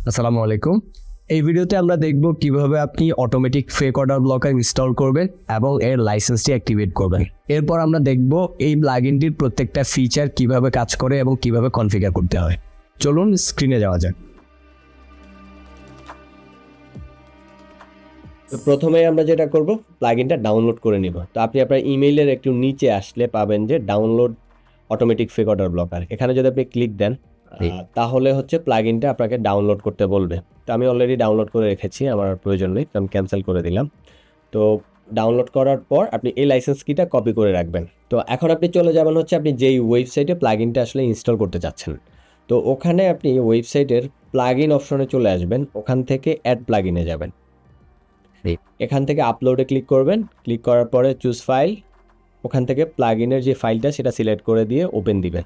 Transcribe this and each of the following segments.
আসসালামু আলাইকুম। এই ভিডিওতে আমরা দেখব কিভাবে আপনি automatic fake order blocker install করবেন এবং এর লাইসেন্সটি অ্যাক্টিভেট করবেন। এরপর আমরা দেখব এই প্লাগইনটির প্রত্যেকটা ফিচার কিভাবে কাজ করে এবং কিভাবে কনফিগার করতে হয়। চলুন স্ক্রিনে যাওয়া যাক। তো প্রথমে আমরা যেটা করব, প্লাগইনটা ডাউনলোড করে নিব। তো আপনি আপনার ইমেইলের একটু নিচে আসলে পাবেন যে download automatic fake order blocker. এখানে যদি আপনি ক্লিক দেন তাহলে হচ্ছে প্লাগইনটা আপনাকে ডাউনলোড করতে বলবে। তো আমি অলরেডি ডাউনলোড করে রেখেছি, আমার প্রয়োজন নেই, তো আমি ক্যান্সেল করে দিলাম। তো ডাউনলোড করার পর আপনি এই লাইসেন্স কিটা কপি করে রাখবেন। তো এখন আপনি চলে যাবেন হচ্ছে আপনি যেই ওয়েবসাইটে প্লাগইনটা আসলে ইনস্টল করতে চাচ্ছেন। তো ওখানে আপনি ওয়েবসাইটের প্লাগইন অপশনে চলে আসবেন, ওখান থেকে অ্যাড প্লাগইনে যাবেন। এখান থেকে আপলোডে ক্লিক করবেন, ক্লিক করার পরে চুজ ফাইল, ওখান থেকে প্লাগইনের যে ফাইলটা সেটা সিলেক্ট করে দিয়ে ওপেন দিবেন,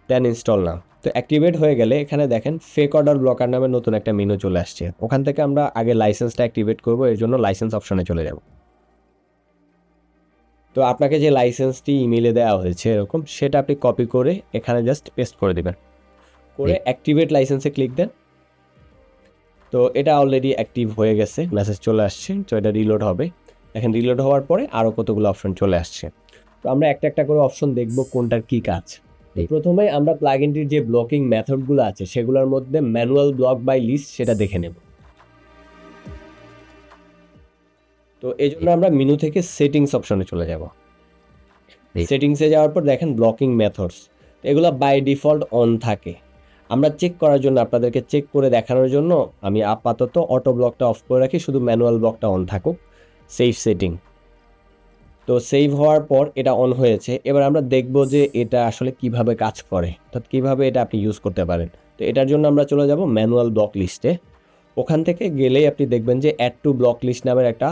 দেন ইনস্টল নাও। তো অ্যাক্টিভেট হয়ে গেলে এখানে দেখেন ফেক অর্ডার ব্লকার নামে নতুন একটা মেনু চলে আসছে। ওখান থেকে আমরা আগে লাইসেন্সটা অ্যাক্টিভেট করব, এর জন্য লাইসেন্স অপশনে চলে যাব। তো আপনাকে যে লাইসেন্সটি ইমেইলে দেওয়া হয়েছে এরকম, সেটা আপনি কপি করে এখানে জাস্ট পেস্ট করে দিবেন, করে অ্যাক্টিভেট লাইসেন্সে ক্লিক দেন। তো এটা অলরেডি অ্যাক্টিভ হয়ে গেছে, মেসেজ চলে আসছে। তো এটা রিলোড হবে, দেখেন রিলোড হওয়ার পরে আরও কতগুলো অপশন চলে আসছে। তো আমরা একটা একটা করে অপশন দেখব কোনটার কি কাজ। প্রথমে আমরা প্লাগইনটির যে ব্লকিং মেথডগুলো আছে সেগুলোর মধ্যে ম্যানুয়াল ব্লক বাই লিস্ট সেটা দেখে নেব। তো এই জন্য আমরা মেনু থেকে সেটিংস অপশনে চলে যাব। সেটিংসে যাওয়ার পর দেখেন ব্লকিং মেথডস, এগুলো বাই ডিফল্ট অন থাকে। আমরা চেক করার জন্য, আপনাদেরকে চেক করে দেখানোর জন্য আমি আপাতত অটো ব্লকটা অফ করে রাখি, শুধু ম্যানুয়াল ব্লকটা অন থাকুক। Save setting. তো সেভ হওয়ার পর এটা অন হয়েছে। এবার আমরা দেখব যে এটা আসলে কিভাবে কাজ করে, অর্থাৎ কীভাবে এটা আপনি ইউজ করতে পারেন। তো এটার জন্য আমরা চলে যাব ম্যানুয়াল ব্লক লিস্টে। ওখান থেকে গেলেই আপনি দেখবেন যে অ্যাড টু ব্লক লিস্ট নামের একটা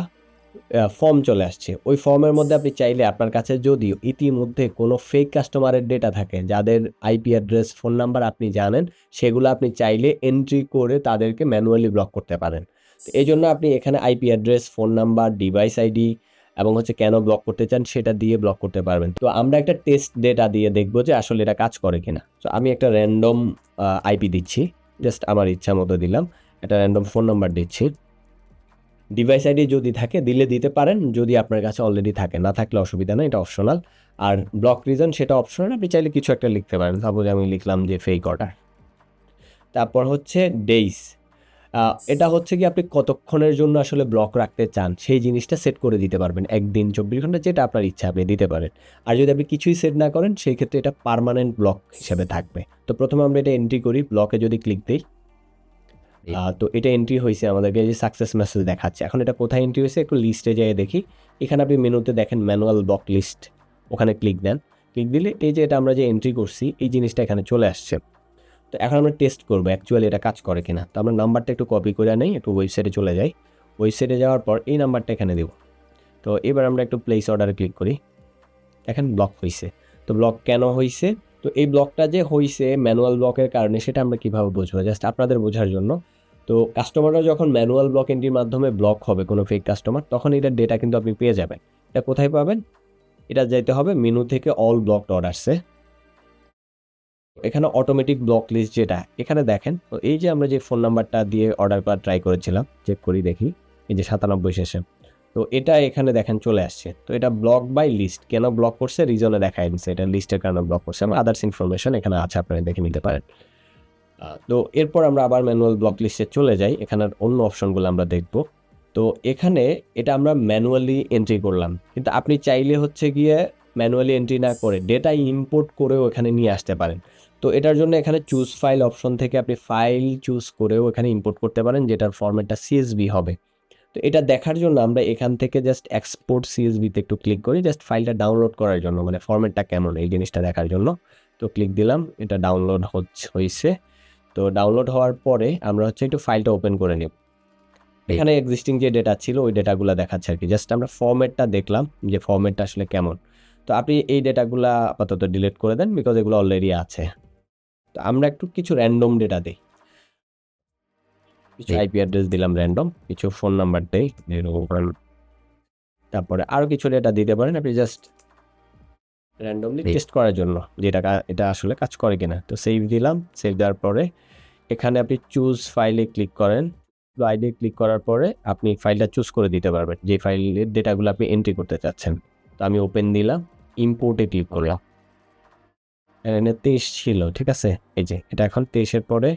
ফর্ম চলে আসছে। ওই ফর্মের মধ্যে আপনি চাইলে আপনার কাছে যদি ইতিমধ্যে কোনো ফেক কাস্টমারের ডেটা থাকে, যাদের আইপি অ্যাড্রেস, ফোন নাম্বার আপনি জানেন, সেগুলো আপনি চাইলে এন্ট্রি করে তাদেরকে ম্যানুয়ালি ব্লক করতে পারেন। তো এই জন্য আপনি এখানে IP address, phone number, device ID এবং হচ্ছে কেন ব্লক করতে চান সেটা দিয়ে ব্লক করতে পারবেন। তো আমরা একটা টেস্ট ডেটা দিয়ে দেখবো যে আসলে এটা কাজ করে কিনা। তো আমি একটা র্যান্ডম আইপি দিচ্ছি, জাস্ট আমার ইচ্ছা মতো দিলাম। একটা র্যান্ডম ফোন নাম্বার দিচ্ছি। ডিভাইস আইডি যদি থাকে দিলে দিতে পারেন, যদি আপনার কাছে অলরেডি থাকে। না থাকলে অসুবিধা নেই, এটা অপশনাল। আর ব্লক রিজন সেটা অপশনাল, আপনি চাইলে কিছু একটা লিখতে পারেন। সাপোজ আমি লিখলাম যে ফেক অর্ডার। তারপর হচ্ছে ডেইস, এটা হচ্ছে কি আপনি কতক্ষণের জন্য আসলে ব্লক রাখতে চান সেই জিনিসটা সেট করে দিতে পারবেন। 1 দিন, 24 ঘন্টা, যেটা আপনার ইচ্ছা আপনি দিতে পারেন। আর যদি আপনি কিছুই সেট না করেন সেই ক্ষেত্রে এটা পার্মানেন্ট ব্লক হিসেবে থাকবে। তো প্রথমে আমরা এটা এন্ট্রি করি, ব্লকে যদি ক্লিক দিই। তো এটা এন্ট্রি হয়েছে, আমাদেরকে যে সাকসেস মেসেজ দেখাচ্ছে। এখন এটা কোথায় এন্ট্রি হয়েছে একটু লিস্টে যেয়ে দেখি। এখানে আপনি মেনুতে দেখেন ম্যানুয়াল ব্লক লিস্ট, ওখানে ক্লিক দেন। ক্লিক দিলে এই যে এটা আমরা যে এন্ট্রি করছি এই জিনিসটা এখানে চলে আসছে। তো এখন আমরা টেস্ট করবো অ্যাকচুয়ালি এটা কাজ করে কিনা। তো আমরা নাম্বারটা একটু কপি করে নেই, একটু ওয়েবসাইটে চলে যাই। ওয়েবসাইটে যাওয়ার পর এই নাম্বারটা এখানে দেব। তো এবার আমরা একটু প্লেস অর্ডারে ক্লিক করি, দেখেন ব্লক হয়েছে। তো ব্লক কেন হয়েছে, তো এই ব্লকটা যে হয়েছে ম্যানুয়াল ব্লকের কারণে সেটা আমরা কীভাবে বুঝবো, জাস্ট আপনাদের বোঝার জন্য। তো কাস্টমাররা যখন ম্যানুয়াল ব্লক এন্ট্রির মাধ্যমে ব্লক হবে কোনো ফেক কাস্টমার, তখন এটার ডেটা কিন্তু আপনি পেয়ে যাবেন। এটা কোথায় পাবেন, এটা যাইতে হবে মেনু থেকে অল ব্লকড অর্ডারসে। এখানে অটোমেটিক ব্লক লিস্ট যেটা এখানে দেখেন, তো এই যে আমরা যে ফোন নাম্বারটা দিয়ে অর্ডার করা ট্রাই করেছিলাম, চেক করি দেখি, এই যে 97 শেষে, তো এটা এখানে দেখেন চলে আসছে। তো এটা ব্লক বাই লিস্ট, কেন ব্লক করছে রিজনে দেখাই দিচ্ছে, এটা লিস্টের কারণে ব্লক করছে। আমরা আদার্স ইনফরমেশন এখানে আছে, আপনারা দেখে নিতে পারেন। তো এরপর আমরা আবার ম্যানুয়াল ব্লক লিস্টে চলে যাই, এখানের অন্য অপশনগুলো আমরা দেখব। তো এখানে এটা আমরা ম্যানুয়ালি এন্ট্রি করলাম, কিন্তু আপনি চাইলে হচ্ছে গিয়ে ম্যানুয়ালি এন্ট্রি না করে ডেটা ইম্পোর্ট করেও এখানে নিয়ে আসতে পারেন। তো এটার জন্য এখানে চুজ ফাইল অপশন থেকে আপনি ফাইল চুজ করেও এখানে ইম্পোর্ট করতে পারেন, যেটার ফরম্যাটটা সিএসভি হবে। তো এটা দেখার জন্য আমরা এখান থেকে জাস্ট এক্সপোর্ট সিএসভিতে একটু ক্লিক করি, জাস্ট ফাইলটা ডাউনলোড করার জন্য, মানে ফরম্যাটটা কেমন এই জিনিসটা দেখার জন্য। তো ক্লিক দিলাম, এটা ডাউনলোড হয়েছে। তো ডাউনলোড হওয়ার পরে আমরা হচ্ছে একটু ফাইলটা ওপেন করে নিব। এখানে এক্সিস্টিং যে ডেটা ছিল ওই ডেটাগুলো দেখাচ্ছে আর কি, জাস্ট আমরা ফরম্যাটটা দেখলাম যে ফরম্যাটটা আসলে কেমন। তো আপনি এই ডেটাগুলো আপাতত ডিলিট করে দেন, বিকজ এগুলো অলরেডি আছে। তো আমরা একটু কিছু র্যান্ডম ডেটা দিই, কিছু আইপি অ্যাড্রেস দিলাম র্যান্ডম, কিছু ফোন নাম্বার দেই, তারপরে আরও কিছু ডেটা দিতে পারেন আপনি, জাস্ট র্যান্ডমলি টেস্ট করার জন্য যে এটা আসলে কাজ করে কিনা। তো সেভ দিলাম, সেভ দেওয়ার পরে এখানে আপনি চুজ ফাইলে ক্লিক করেন। ফাইলে ক্লিক করার পরে আপনি ফাইলটা চুজ করে দিতে পারবেন যে ফাইলের ডেটাগুলো আপনি এন্ট্রি করতে চাচ্ছেন। তো আমি ওপেন দিলাম, ইম্পোর্টে ক্লিক করলাম। এখানে 23 ছিল, ঠিক আছে। এই যে এটা এখন 23-এর পরে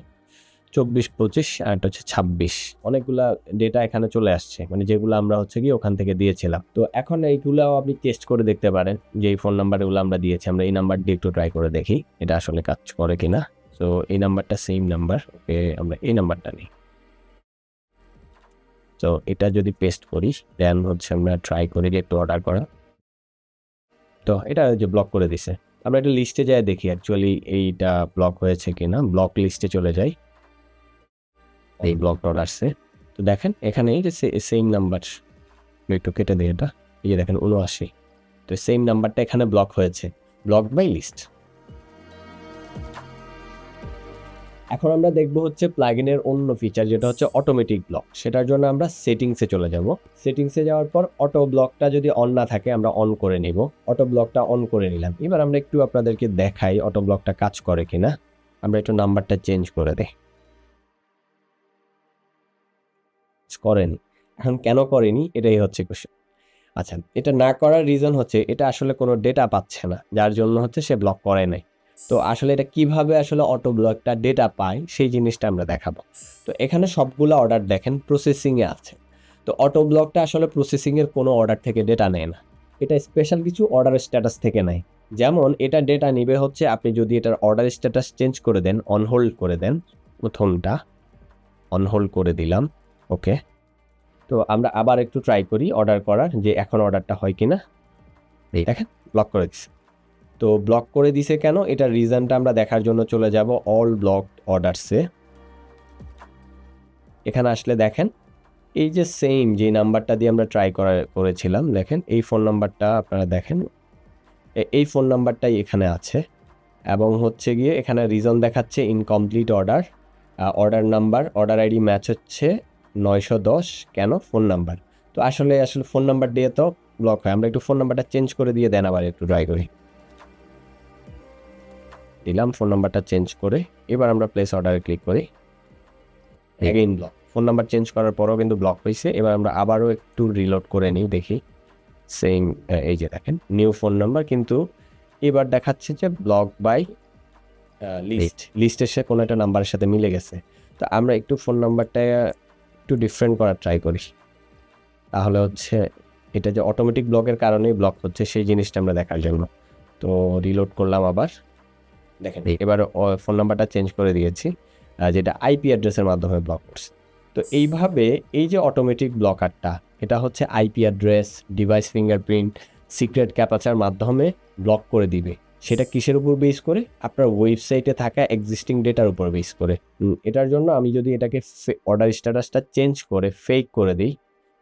24, 25 আর এটা হচ্ছে 26, অনেকগুলা ডেটা এখানে চলে আসছে, মানে যেগুলো আমরা হচ্ছে কি ওখান থেকে দিয়েছিলাম। তো এখন এইগুলাও আপনি টেস্ট করে দেখতে পারেন যে এই ফোন নাম্বারগুলো আমরা দিয়েছি, আমরা এই নাম্বার দিয়ে একটু ট্রাই করে দেখি এটা আসলে কাজ করে কিনা। তো এই নাম্বারটা সেম নাম্বার, ওকে আমরা এই নাম্বারটা নিই। তো এটা যদি পেস্ট করি দেন হচ্ছে আমরা ট্রাই করি যে একটু অর্ডার করা। তো এটা যে ব্লক করে দিছে, আমরা একটা লিস্টে যাই দেখি অ্যাকচুয়ালি এইটা ব্লক হয়েছে কিনা। ব্লক লিস্টে চলে যাই, এই ব্লক ডট আসছে। তো দেখেন এখানে এই যে সেম নাম্বার, একটু কেটে দিই এটা, এই যে দেখেন 79। তো সেম নাম্বারটা এখানে ব্লক হয়েছে, ব্লক বাই লিস্ট। এখন আমরা দেখবো হচ্ছে প্লাগইনের অন্য ফিচার যেটা হচ্ছে অটোমেটিক ব্লক। সেটার জন্য আমরা সেটিংসে চলে যাব। সেটিংসে যাওয়ার পর অটো ব্লকটা যদি অন না থাকে আমরা অন করে নিব। অটো ব্লকটা অন করে নিলাম। এবার আমরা একটু আপনাদেরকে দেখাই অটো ব্লকটা কাজ করে কিনা। আমরা একটু নাম্বারটা চেঞ্জ করে দেই। করেনি। এখন কেন করেনি এটাই হচ্ছে কোশ্চেন। আচ্ছা, এটা না করার রিজন হচ্ছে এটা আসলে কোনো ডেটা পাচ্ছে না, যার জন্য হচ্ছে সে ব্লক করে নাই। তো আসলে এটা কিভাবে আসলে অটো ব্লকটা ডেটা পায় সেই জিনিসটা আমরা দেখাবো। তো এখানে সবগুলো অর্ডার দেখেন প্রসেসিংয়ে আছে। তো অটো ব্লকটা আসলে প্রসেসিংয়ের কোনো অর্ডার থেকে ডেটা নেয় না, এটা স্পেশাল কিছু অর্ডার স্ট্যাটাস থেকে নেয়। যেমন এটা ডেটা নিবে হচ্ছে আপনি যদি এটার অর্ডার স্ট্যাটাস চেঞ্জ করে দেন, অন হোল্ড করে দেন, প্রথমটা অন হোল্ড করে দিলাম, ওকে। তো আমরা আবার একটু ট্রাই করি অর্ডার করার, যে এখন অর্ডারটা হয় কিনা। এই দেখেন ব্লক করে দিছে। তো ব্লক করে দিছে কেন, এটার রিজনটা আমরা দেখার জন্য চলে যাব অল ব্লক অর্ডারসে। এখানে আসলে দেখেন এই যে সেম যে নাম্বারটা দিয়ে আমরা ট্রাই করেছিলাম, দেখেন এই ফোন নাম্বারটা আপনারা দেখেন, এই ফোন নাম্বারটাই এখানে আছে। এবং হচ্ছে গিয়ে এখানে রিজন দেখাচ্ছে incomplete order, order number, order ID match হচ্ছে 910, কেন ফোন নাম্বার। তো আসলে ফোন নাম্বার দিয়ে তো ব্লক হয়। আমরা একটু ফোন নাম্বারটা চেঞ্জ করে দিয়ে দেন, আবার একটু ট্রাই করি। দিলাম ফোন নাম্বারটা চেঞ্জ করে, এবার আমরা প্লেস অর্ডারে ক্লিক করি, again block. Phone number change করার পরও কিন্তু ব্লক হয়েছে। এবার আমরা আবারও একটু রিলোড করে নিই, দেখি সেম, এই যে দেখেন নিউ ফোন নাম্বার, কিন্তু এবার দেখাচ্ছে যে ব্লক বাই লিস্টের সাথে কোনো একটা নাম্বারের সাথে মিলে গেছে। তো আমরা একটু ফোন নাম্বারটা একটু ডিফারেন্ট করার ট্রাই করি, তাহলে হচ্ছে এটা যে অটোমেটিক ব্লকের কারণেই ব্লক হচ্ছে সেই জিনিসটা আমরা দেখার জন্য। তো রিলোড করলাম আবার, দেখেন এবার ফোন নাম্বারটা চেঞ্জ করে দিয়েছি, যেটা আইপি অ্যাড্রেসের মাধ্যমে ব্লক করছে। তো এইভাবে এই যে অটোমেটিক ব্লকারটা, এটা হচ্ছে IP address, device fingerprint, secret capture মাধ্যমে ব্লক করে দিবে। সেটা কিসের উপর বেস করে, আপনার ওয়েবসাইটে থাকা এক্সিস্টিং ডেটার উপর বেস করে। এটার জন্য আমি যদি এটাকে অর্ডার স্ট্যাটাসটা চেঞ্জ করে ফেক করে দিই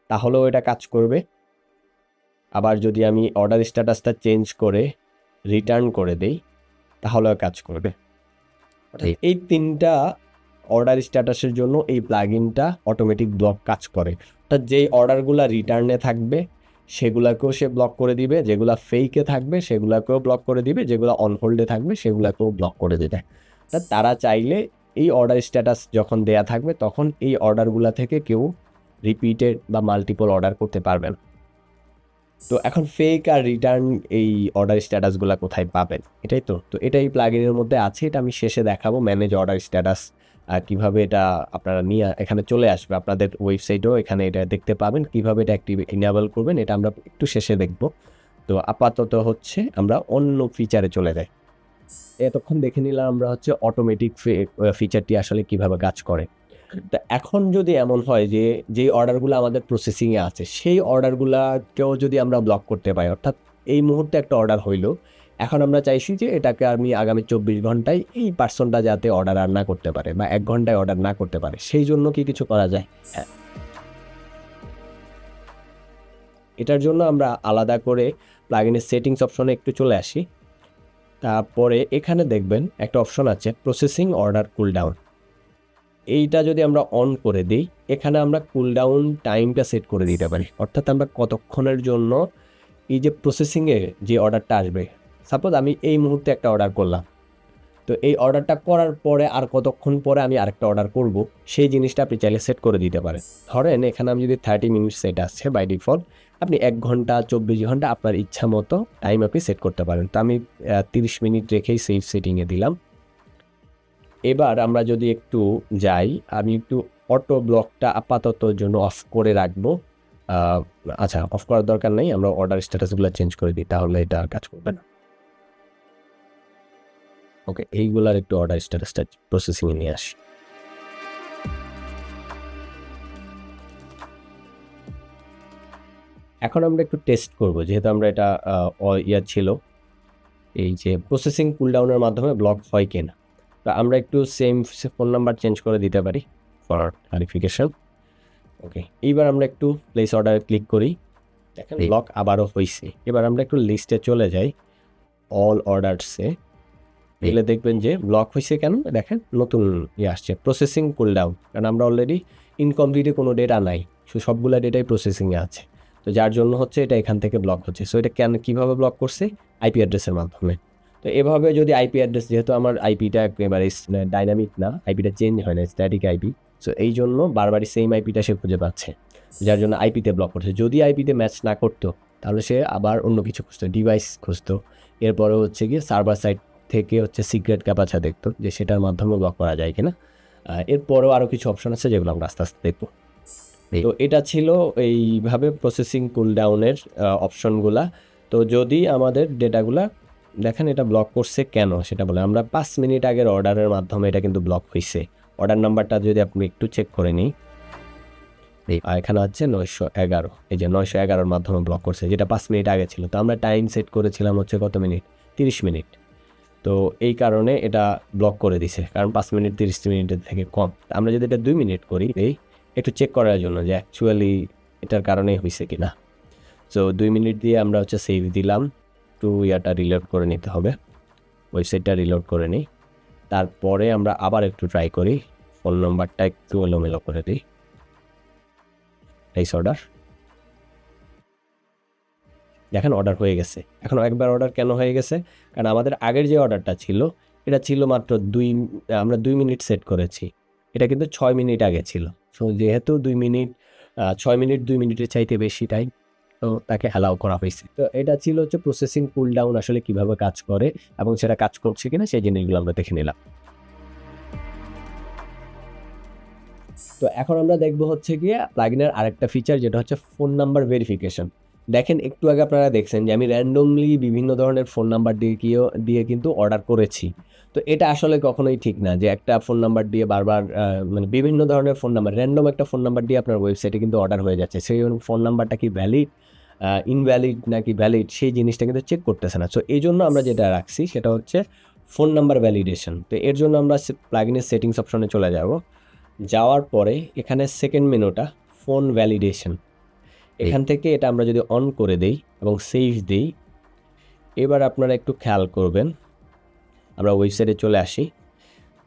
তাহলেও এটা কাজ করবে। আবার যদি আমি অর্ডার স্ট্যাটাসটা চেঞ্জ করে রিটার্ন করে দেই তাহলেও কাজ করবে। এই তিনটা অর্ডার স্ট্যাটাসের জন্য এই প্লাগইনটা অটোমেটিক ব্লক কাজ করে। অর্থাৎ যেই অর্ডারগুলো রিটার্নে থাকবে সেগুলাকেও সে ব্লক করে দিবে, যেগুলো ফেকে থাকবে সেগুলোকেও ব্লক করে দিবে, যেগুলো অন হোল্ডে থাকবে সেগুলোকেও ব্লক করে দেবে। অর্থাৎ তারা চাইলে এই অর্ডার স্ট্যাটাস যখন দেয়া থাকবে তখন এই অর্ডারগুলো থেকে কেউ রিপিটেড বা মাল্টিপল অর্ডার করতে পারবে না। তো এখন ফেক আর রিটার্ন এই অর্ডার স্ট্যাটাসগুলো কোথায় পাবেন, এটাই তো। তো এটাই প্লাগইনের মধ্যে আছে, এটা আমি শেষে দেখাবো। ম্যানেজ অর্ডার স্ট্যাটাস কীভাবে এটা আপনারা নিয়ে এখানে চলে আসবে, আপনাদের ওয়েবসাইটেও এখানে এটা দেখতে পাবেন। কীভাবে এটা ইনেবল করবেন এটা আমরা একটু শেষে দেখব। তো আপাতত হচ্ছে আমরা অন্য ফিচারে চলে যাই। এতক্ষণ দেখে নিলাম আমরা হচ্ছে অটোমেটিক ফিচারটি আসলে কিভাবে কাজ করে। তা এখন যদি এমন হয় যে যেই অর্ডারগুলো আমাদের প্রসেসিংয়ে আছে সেই অর্ডারগুলোকেও যদি আমরা ব্লক করতে পাই, অর্থাৎ এই মুহূর্তে একটা অর্ডার হইলো, এখন আমরা চাইছি যে এটাকে আমি আগামী 24 ঘন্টায় এই পার্সনটা যাতে অর্ডার আর না করতে পারে বা 1 ঘন্টায় অর্ডার না করতে পারে, সেই জন্য কি কিছু করা যায়? হ্যাঁ, এটার জন্য আমরা আলাদা করে প্লাগইনের সেটিংস অপশনে একটু চলে আসি। তারপরে এখানে দেখবেন একটা অপশন আছে প্রসেসিং অর্ডার কুলডাউন। এইটা যদি আমরা অন করে দিই, এখানে আমরা কুলডাউন টাইমটা সেট করে দিতে পারি। অর্থাৎ আমরা কতক্ষণের জন্য এই যে প্রসেসিংয়ে যে অর্ডারটা আসবে, সাপোজ আমি এই মুহূর্তে একটা অর্ডার করলাম, তো এই অর্ডারটা করার পরে আর কতক্ষণ পরে আমি আরেকটা অর্ডার করব, সেই জিনিসটা আপনি চাইলে সেট করে দিতে পারেন। ধরেন এখানে আমি যদি 30 মিনিট সেট আসছে বাই ডিফল্ট, আপনি 1 ঘন্টা 24 ঘন্টা আপনার ইচ্ছা মতো টাইম আপনি সেট করতে পারেন। তো আমি 30 মিনিট রেখেই সেভ সেটিংয়ে দিলাম। এবার আমরা যদি একটু যাই, আমি একটু অটো ব্লকটা আপাতত জন্য অফ করে রাখবো। আচ্ছা, অফ করার দরকার নেই, আমরা অর্ডার স্ট্যাটাসগুলো চেঞ্জ করে দিই, তাহলে এটা আর কাজ করবে না। ওকে, এইগুলার একটু অর্ডার স্ট্যাটাসটা প্রসেসিংয়ে নিয়ে আসি। এখন আমরা একটু টেস্ট করব, যেহেতু আমরা এটা ছিল এই যে প্রসেসিং কুলডাউনের মাধ্যমে ব্লক হয় কিনা। তো আমরা একটু সেম ফোন নাম্বার চেঞ্জ করে দিতে পারি ফর ক্লারিফিকেশন। ওকে, এইবার আমরা একটু প্লেস অর্ডারে ক্লিক করি, দেখেন ব্লক আবারও হয়েছে। এবার আমরা একটু লিস্টে চলে যাই, অল অর্ডারসে এলে দেখবেন যে ব্লক হয়েছে কেন, দেখেন নতুন আসছে প্রসেসিং কুলডাউন, কারণ আমরা অলরেডি ইনকমপ্লিটে কোনো ডেটা নাই, সবগুলা ডেটাই প্রসেসিংয়ে আছে। তো যার জন্য হচ্ছে এটা এখান থেকে ব্লক হচ্ছে। সো এটা কীভাবে ব্লক করছে? আইপি অ্যাড্রেসের মাধ্যমে। তো এভাবে যদি আইপি অ্যাড্রেস, যেহেতু আমার আইপিটা একেবারে ডাইনামিক না, আইপিটা চেঞ্জ হয় না, স্ট্যাটিক আইপি, সো এই জন্য বারবারই সেম আইপিটা সে খুঁজে পাচ্ছে, যার জন্য আইপিতে ব্লক করছে। যদি আইপিতে ম্যাচ না করতো তাহলে সে আবার অন্য কিছু খুঁজতো, ডিভাইস খুঁজতো, এরপরে হচ্ছে গিয়ে সার্ভার সাইড থেকে হচ্ছে সিক্রেট ক্যাপাচা দেখতো যে সেটার মাধ্যমে ব্লক করা যায় কিনা। এরপরেও আরও কিছু অপশন আছে যেগুলো আমরা আস্তে আস্তে দেখবো। তো এটা ছিল এইভাবে প্রসেসিং কুলডাউনের অপশনগুলা। তো যদি আমাদের ডেটাগুলা দেখেন এটা ব্লক করছে কেন সেটা বলে, আমরা 5 মিনিট আগের অর্ডারের মাধ্যমে এটা কিন্তু ব্লক হয়েছে। অর্ডার নাম্বারটা যদি আপনি একটু চেক করে নিই, এখানে হচ্ছে 911, এই যে 911-র মাধ্যমে ব্লক করছে, যেটা 5 মিনিট আগে ছিল। তো আমরা টাইম সেট করেছিলাম হচ্ছে কত মিনিট? 30 মিনিট। তো এই কারণে এটা ব্লক করে দিছে, কারণ 5 মিনিট 30 মিনিটের থেকে কম। আমরা যদি এটা 2 মিনিট করি, একটু চেক করার জন্য যে অ্যাকচুয়ালি এটার কারণেই হয়েছে কিনা। সো 2 মিনিট দিয়ে আমরা হচ্ছে সেভ দিলাম, একটু ইয়াটা রিলোড করে নিতে হবে, ওয়েবসাইটটা রিলোড করে নিই। তারপরে আমরা আবার একটু ট্রাই করি, ফোন নম্বরটা একটু এলোমেলো করে দিই, প্লেস অর্ডার, দেখেন অর্ডার হয়ে গেছে। এখন একবার অর্ডার কেন হয়ে গেছে? কারণ আমাদের আগের যে অর্ডারটা ছিল এটা ছিল মাত্র আমরা 2 মিনিট সেট করেছি, এটা কিন্তু 6 মিনিট আগে ছিল। সো যেহেতু 2 মিনিট 6 মিনিট 2 মিনিটের চাইতে বেশি টাইম, তো তাকে অ্যালাউ করা হয়েছে। তো এটা ছিল হচ্ছে প্রসেসিং কুলডাউন আসলে কিভাবে কাজ করে এবং সেটা কাজ করছে কিনা সেই জিনিসগুলো আমরা দেখে নিলাম। তো এখন আমরা দেখব হচ্ছে গিয়ে প্লাগইনের আরেকটা ফিচার, যেটা হচ্ছে ফোন নাম্বার ভেরিফিকেশন। দেখেন একটু আগে আপনারা দেখছেন যে আমি র্যান্ডমলি বিভিন্ন ধরনের ফোন নাম্বার দিয়ে কিন্তু অর্ডার করেছি। তো এটা আসলে কখনোই ঠিক না যে একটা ফোন নাম্বার দিয়ে বারবার মানে বিভিন্ন ধরনের ফোন নাম্বার, র্যান্ডম একটা ফোন নাম্বার দিয়ে আপনার ওয়েবসাইটে কিন্তু অর্ডার হয়ে যাচ্ছে। সেই ফোন নাম্বারটা কি ভ্যালিড, ইনভ্যালিড নাকি ভ্যালিড, সেই জিনিসটা কিন্তু চেক করতেছে না। সো এই জন্য আমরা যেটা রাখছি সেটা হচ্ছে ফোন নাম্বার ভ্যালিডেশন। তো এর জন্য আমরা প্লাগইনের সেটিংস অপশনে চলে যাব, যাওয়ার পরে এখানে সেকেন্ড মেনুটা ফোন ভ্যালিডেশন, এখান থেকে এটা আমরা যদি অন করে দেই এবং সেভ দিই, এবার আপনারা একটু খেয়াল করবেন, আমরা ওয়েবসাইটে চলে আসি,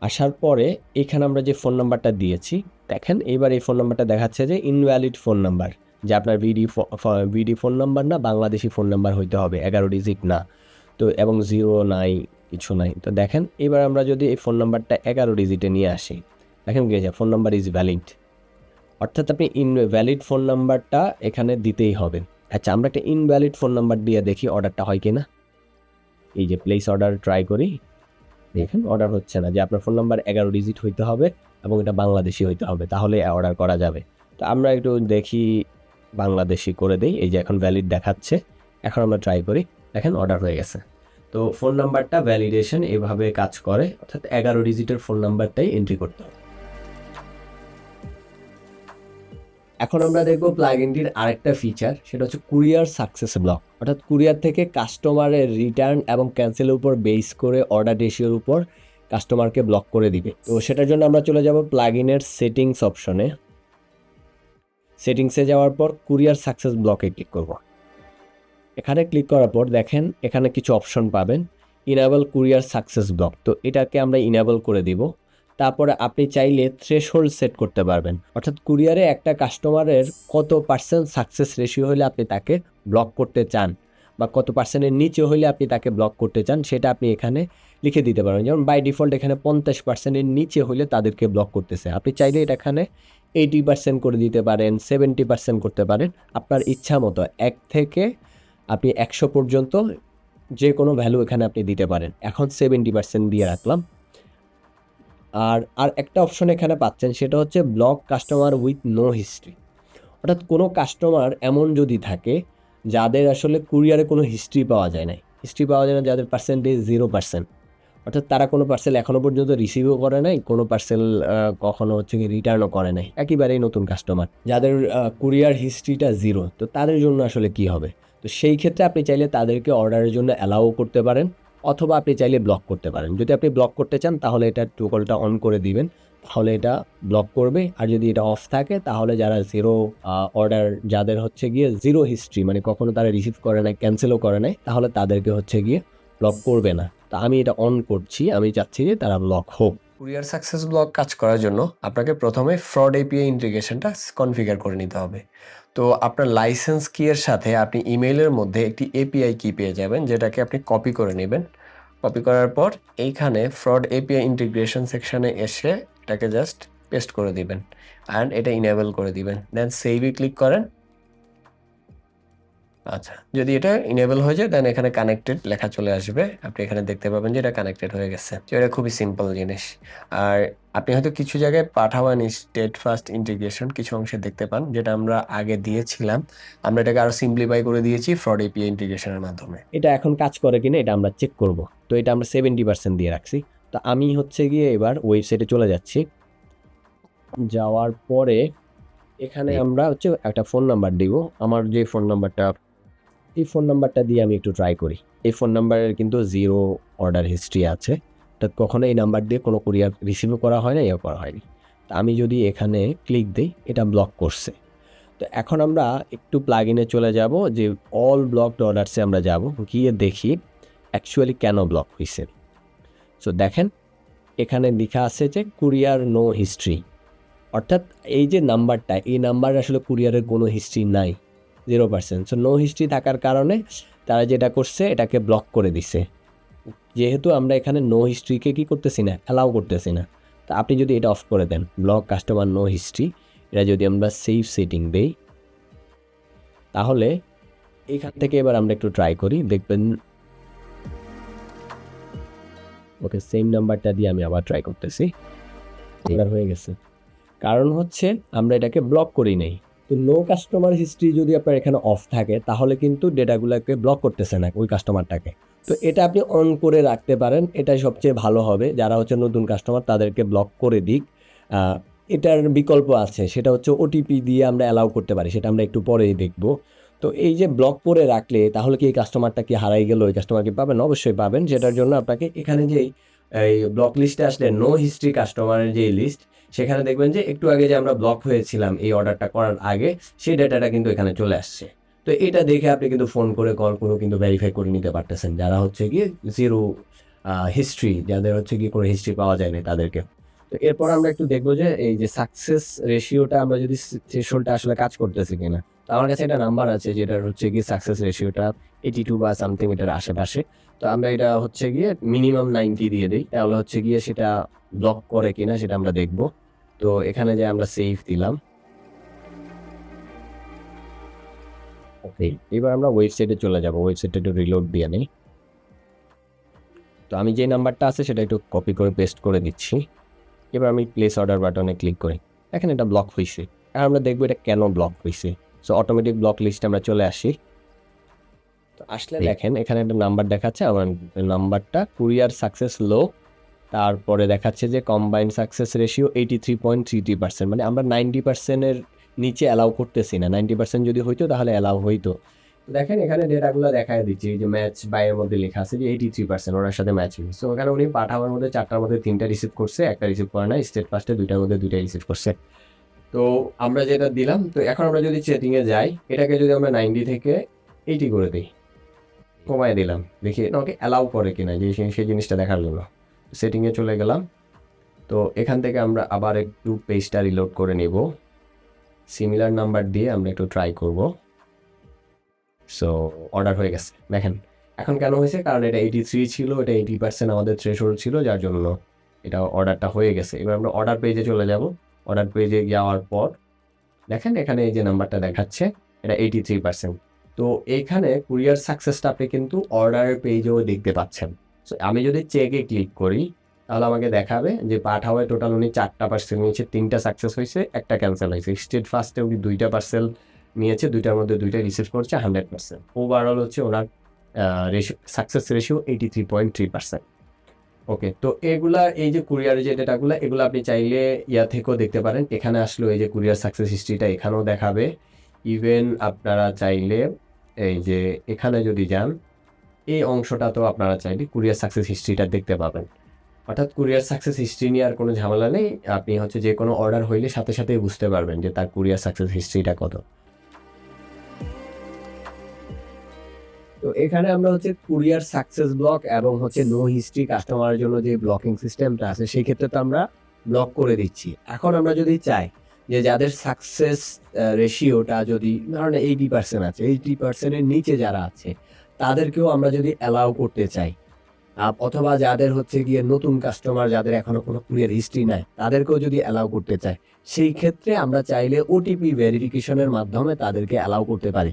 আসার পরে এখানে আমরা যে ফোন নাম্বারটা দিয়েছি দেখেন, এবার এই ফোন নাম্বারটা দেখাচ্ছে যে ইনভ্যালিড ফোন নাম্বার, যে আপনার ভিডি ফোন নাম্বার না, বাংলাদেশি ফোন নাম্বার হইতে হবে, 11 ডিজিট না। তো এবং 0 নাই, কিছু নাই। তো দেখেন এবার আমরা যদি এই ফোন নাম্বারটা 11 ডিজিটে নিয়ে আসি, দেখেন কি আছে, ফোন নাম্বার ইজ ভ্যালিড, অর্থাৎ আপনি ইনভ্যালিড ফোন নাম্বারটা এখানে দিতেই হবে। আচ্ছা, আমরা একটা ইনভ্যালিড ফোন নাম্বার দিয়ে দেখি অর্ডারটা হয় কিনা। এই যে প্লেস অর্ডার ট্রাই করি, দেখেন অর্ডার হচ্ছে না, যে আপনার ফোন নাম্বার 11 ডিজিট হইতে হবে এবং এটা বাংলাদেশি হইতে হবে, তাহলে অর্ডার করা যাবে। তো আমরা একটু দেখি, বাংলাদেশি করে দেই, এই যে এখন ভ্যালিড দেখাচ্ছে। এখন আমরা ট্রাই করি, দেখেন অর্ডার হয়ে গেছে। তো ফোন নাম্বারটা ভ্যালিডেশন এভাবে কাজ করে, অর্থাৎ 11 ডিজিটের ফোন নাম্বারটাই এন্ট্রি করতে হবে। এখন আমরা দেখব প্লাগইনটির আরেকটা ফিচার, সেটা হচ্ছে কুরিয়ার সাকসেস ব্লক, অর্থাৎ কুরিয়ার থেকে কাস্টমারের রিটার্ন এবং ক্যান্সেলের উপর বেস করে অর্ডার রেশিওর উপর কাস্টমারকে ব্লক করে দিবে। তো সেটার জন্য আমরা চলে যাব প্লাগইনের সেটিংস অপশনে, সেটিংসে যাওয়ার পর কুরিয়ার সাকসেস ব্লকে ক্লিক করব। এখানে ক্লিক করার পর দেখেন এখানে কিছু অপশন পাবেন, ইনেবল কুরিয়ার সাকসেস ব্লক, তো এটাকে আমরা ইনেবল করে দিব। তারপরে আপনি চাইলে থ্রেশহোল্ড সেট করতে পারবেন, অর্থাৎ কুরিয়ারে একটা কাস্টমারের কত পার্সেন্ট সাকসেস রেশিও হলে আপনি তাকে ব্লক করতে চান, বা কত পার্সেন্টের নিচে হলে আপনি তাকে ব্লক করতে চান, সেটা আপনি এখানে লিখে দিতে পারেন। যেমন বাই ডিফল্ট এখানে 50%-এর নিচে হলে তাদেরকে ব্লক করতেছে। আপনি চাইলে এটা এখানে 80% করে দিতে পারেন, 70% করতে পারেন। আপনার ইচ্ছা মতো 1 থেকে আপনি 100 পর্যন্ত যে কোনো ভ্যালু এখানে আপনি দিতে পারেন। এখন 70% দিয়ে রাখলাম। আর একটা অপশন এখানে পাচ্ছেন, সেটা হচ্ছে block customer with no history. অর্থাৎ কোনো কাস্টমার এমন যদি থাকে যাদের আসলে কুরিয়ারে কোনো হিস্ট্রি পাওয়া যায় না, যাদের পার্সেন্টেজ 0%, অর্থাৎ তারা কোনো পার্সেল এখনও পর্যন্ত রিসিভও করে নাই, কোনো পার্সেল কখনো হচ্ছে কি রিটার্নও করে নাই, একেবারেই নতুন কাস্টমার যাদের কুরিয়ার হিস্ট্রিটা 0, তো তাদের জন্য আসলে কি হবে? তো সেই ক্ষেত্রে আপনি চাইলে তাদেরকে অর্ডারের জন্য অ্যালাউ করতে পারেন, অথবা আপনি চাইলে ব্লক করতে পারেন। যদি আপনি ব্লক করতে চান তাহলে এটা টগলটা অন করে দিবেন, তাহলে এটা ব্লক করবে। আর যদি এটা অফ থাকে তাহলে যারা অর্ডার, যাদের হচ্ছে গিয়ে 0 হিস্ট্রি, মানে কখনো তারা রিসিভ করে নাই, ক্যান্সেলও করে নাই, তাহলে তাদেরকে হচ্ছে গিয়ে ব্লক করবে না। তা আমি এটা অন করছি, আমি চাচ্ছি যে তারা ব্লক হোক। কুরিয়ার সাকসেস ব্লক কাজ করার জন্য আপনাকে প্রথমে ফ্রড এপিআই ইন্টিগ্রেশনটা কনফিগার করে নিতে হবে। তো আপনার লাইসেন্স কি এর সাথে আপনি ইমেইলের মধ্যে একটি এপিআই কি পেয়ে যাবেন, যেটাকে আপনি কপি করে নেবেন। কপি করার পর এইখানে ফ্রড এপিআই ইন্টিগ্রেশন সেকশনে এসে এটাকে জাস্ট পেস্ট করে দিবেন অ্যান্ড এটা ইনেবল করে দিবেন, দেন সেভে ক্লিক করেন। আচ্ছা, যদি এটা ইনেবল হয়ে যায় দেন এখানে কানেক্টেড লেখা চলে আসবে, আপনি এখানে দেখতে পাবেন যে এটা কানেক্টেড হয়ে গেছে। তো এটা খুবই সিম্পল জিনিস। আর আপনি হয়তো কিছু জায়গায় পাঠাবেন স্টেটফাস্ট ইন্টিগ্রেশন, কিছু অংশে দেখতে পান, যেটা আমরা আগে দিয়েছিলাম। আমরা এটাকে আরো সিম্পলিফাই করে দিয়েছি ফ্রড এপিআই ইন্টিগ্রেশনের মাধ্যমে। এটা এখন কাজ করে কিনা এটা আমরা চেক করব। তো এটা আমরা 70% দিয়ে রাখছি। তো আমি হচ্ছে গিয়ে এবার ওয়েবসাইটে চলে যাচ্ছি। যাওয়ার পরে এখানে আমরা হচ্ছে একটা ফোন নাম্বার দিব। আমার যে ফোন নাম্বারটা, এই ফোন নাম্বারটা দিয়ে আমি একটু ট্রাই করি। এই ফোন নাম্বারের কিন্তু 0 অর্ডার হিস্ট্রি আছে, অর্থাৎ কখনো এই নাম্বার দিয়ে কোনো কুরিয়ার রিসিভও করা হয় না, ইয়ে করা হয়নি। তা আমি যদি এখানে ক্লিক দিই, এটা ব্লক করছে। তো এখন আমরা একটু প্লাগইনে চলে যাব, যে অল ব্লকড অর্ডারসে আমরা যাব, গিয়ে দেখি অ্যাকচুয়ালি কেন ব্লক হয়েছে। সো দেখেন এখানে লেখা আছে যে কুরিয়ার নো হিস্ট্রি, অর্থাৎ এই যে নাম্বারটা, এই নাম্বার আসলে কুরিয়ারের কোনো হিস্ট্রি নাই, 0%। সো নো হিস্ট্রি থাকার কারণে তারা যেটা করছে এটাকে ব্লক করে দিছে। যেহেতু আমরা এখানে নো হিস্ট্রিকে কি করতেছি না, অ্যালাউ করতেছি না। তা আপনি যদি এটা অফ করে দেন, ব্লক কাস্টমার নো হিস্ট্রি, এটা যদি আমরা সেভ সেটিং দেই, তাহলে এখান থেকে এবার আমরা একটু ট্রাই করি, দেখবেন। ওকে, সেম নাম্বারটা দিয়ে আমি আবার ট্রাই করতেছি, অর্ডার হয়ে গেছে। কারণ হচ্ছে আমরা এটাকে ব্লক করি নাই। তো নো কাস্টমার হিস্ট্রি যদি আপনার এখানে অফ থাকে তাহলে কিন্তু ডেটাগুলোকে ব্লক করতেছে না ওই কাস্টমারটাকে। তো এটা আপনি অন করে রাখতে পারেন, এটাই সবচেয়ে ভালো হবে। যারা হচ্ছে নতুন কাস্টমার তাদেরকে ব্লক করে দিক। এটার বিকল্প আছে, সেটা হচ্ছে ওটিপি দিয়ে আমরা অ্যালাউ করতে পারি, সেটা আমরা একটু পরেই দেখব। তো এই যে ব্লক করে রাখলে তাহলে কি এই কাস্টমারটা কি হারাই গেল, ওই কাস্টমার কি পাবেন? অবশ্যই পাবেন। যেটার জন্য আপনাকে এখানে যে এই ব্লক লিস্টে আসলে নো হিস্ট্রি কাস্টমারের যে লিস্ট, সেখানে দেখবেন যে একটু আগে যে আমরা ব্লক হয়েছিলাম এই অর্ডারটা করার আগে, সেই ডেটাটা কিন্তু এখানে চলে আসছে। তো এটা দেখে আপনি কিন্তু ফোন করে কল করে কিন্তু ভেরিফাই করে নিতে পারতেছেন, যারা হচ্ছে গিয়ে 0 হিস্ট্রি, যাদের হচ্ছে গিয়ে কোনো হিস্ট্রি পাওয়া যায় না তাদেরকে। তো এরপর আমরা একটু দেখবো যে এই যে সাকসেস রেশিওটা, আমরা যদি থ্রেশহোল্ডটা আসলে কাজ করতেছে কিনা। তো আমার কাছে একটা নাম্বার আছে যেটার হচ্ছে গিয়ে সাকসেস রেশিওটা 82 বা সামথিং, এটার আশেপাশে। তো আমরা এটা হচ্ছে গিয়ে মিনিমাম 90 দিয়ে দিই, তাহলে হচ্ছে গিয়ে সেটা ব্লক করে কিনা সেটা আমরা দেখব। তো এখানে যে আমরা সেভ দিলাম, ওকে, এবার আমরা ওয়েবসাইটে চলে যাব। ওয়েবসাইটে একটু রিলোড দিয়ে নেই। তো আমি যে নাম্বারটা আছে সেটা একটু কপি করে পেস্ট করে দিচ্ছি। এবার আমি প্লেস অর্ডার বাটনে ক্লিক করি, এখন এটা ব্লক হয়েছে। আর আমরা দেখবো এটা কেন ব্লক হয়েছে। সো অটোমেটিক ব্লক লিস্টে আমরা চলে আসি। তো আসলে দেখেন এখানে একটা নাম্বার দেখাচ্ছে, আমার নাম্বারটা কুরিয়ার সাকসেস লো, তারপরে দেখাচ্ছে যে কম্বাইন্ড সাকসেস রেশিও 83.33%, মানে আমরা 90%-এর নিচে অ্যালাউ করতেছি না। 90% যদি হইতো তাহলে অ্যালাউ হইতো। দেখেন এখানে ডেটাগুলো দেখায় দিচ্ছি, এই যে ম্যাচ বাইয়ের মধ্যে লেখা আছে যে 83% ওনার সাথে ম্যাচ হয়েছে। সো ওখানে উনি পাঠাবার মধ্যে 4টার মধ্যে 3টা রিসিভ করছে, একটা রিসিভ করে না। স্টেট ফার্স্টে 2টার মধ্যে 2টাই রিসিভ করছে। তো আমরা যেটা দিলাম, তো এখন আমরা যদি সেটিংয়ে যাই, এটাকে যদি আমরা 90 থেকে 80 করে দিই, কমায় দিলাম, দেখি ওকে অ্যালাউ করে কিনা, যে সেই জিনিসটা দেখার জন্য সেটিংয়ে চলে গেলাম। তো এখান থেকে আমরা আবার একটু পেজটা রিলোড করে নেব, সিমিলার নাম্বার দিয়ে আমরা একটু ট্রাই করব। সো অর্ডার হয়ে গেছে, দেখেন এখন কেন হয়েছে? কারণ এটা 83 ছিল, এটা 80% আমাদের থ্রেশহোল্ড ছিল, যার জন্য এটা অর্ডারটা হয়ে গেছে। এবার আমরা অর্ডার পেজে চলে যাব। অর্ডার পেজে যাওয়ার পর দেখেন এখানে এই যে নাম্বারটা দেখাচ্ছে, এটা 83%। তো এইখানে কুরিয়ার সাকসেসটা আপনি কিন্তু অর্ডার পেজেও দেখতে পাচ্ছেন। সো আমি যদি চেকে ক্লিক করি তাহলে আমাকে দেখাবে যে পাঠাওয়ায় টোটাল উনি 4টা পার্সেল নিয়েছে, 3টা সাকসেস হয়েছে, একটা ক্যান্সেল হয়েছে। স্টেট ফার্স্টে উনি 2টা পার্সেল নিয়েছে, 2টার মধ্যে 2টা রিসিভ করছে 100%। ওভারঅল হচ্ছে ওনার সাকসেস রেশিও 83.3%। ওকে, তো এগুলা এই যে কুরিয়ার যে ডেটাগুলো, এগুলো আপনি চাইলে ইয়া থেকেও দেখতে পারেন। এখানে আসলো এই যে কুরিয়ার সাকসেস হিস্ট্রিটা এখানেও দেখাবে। ইভেন আপনারা চাইলে এই যে এখানে যদি যান, এই অংশটা তো আপনারা চাইলে কুরিয়ার সাকসেস হিস্ট্রিটা দেখতে পাবেন। অর্থাৎ কুরিয়ার সাকসেস হিস্ট্রি নিয়ে আর কোনো ঝামেলা নেই। আপনি হচ্ছে যে কোনো অর্ডার হইলে সাথে সাথেই বুঝতে পারবেন যে তার কুরিয়ার সাকসেস হিস্ট্রিটা কত। তো এখানে আমরা হচ্ছে কুরিয়ার সাকসেস ব্লক এবং হচ্ছে নো হিস্ট্রি কাস্টমারের জন্য যে ব্লকিং সিস্টেমটা আছে সেই ক্ষেত্রে তো আমরা ব্লক করে দিচ্ছি। এখন আমরা যদি চাই যে যাদের সাকসেস রেশিওটা যদি ধরেন 80% আছে, 80%-এর নিচে যারা আছে তাদেরকেও আমরা যদি অ্যালাউ করতে চাই, অথবা যাদের হচ্ছে গিয়ে নতুন কাস্টমার যাদের এখনো কোনো কুরিয়ার হিস্ট্রি নাই তাদেরকেও যদি অ্যালাউ করতে চাই, সেই ক্ষেত্রে আমরা চাইলে ওটিপি ভেরিফিকেশনের মাধ্যমে তাদেরকে অ্যালাউ করতে পারি।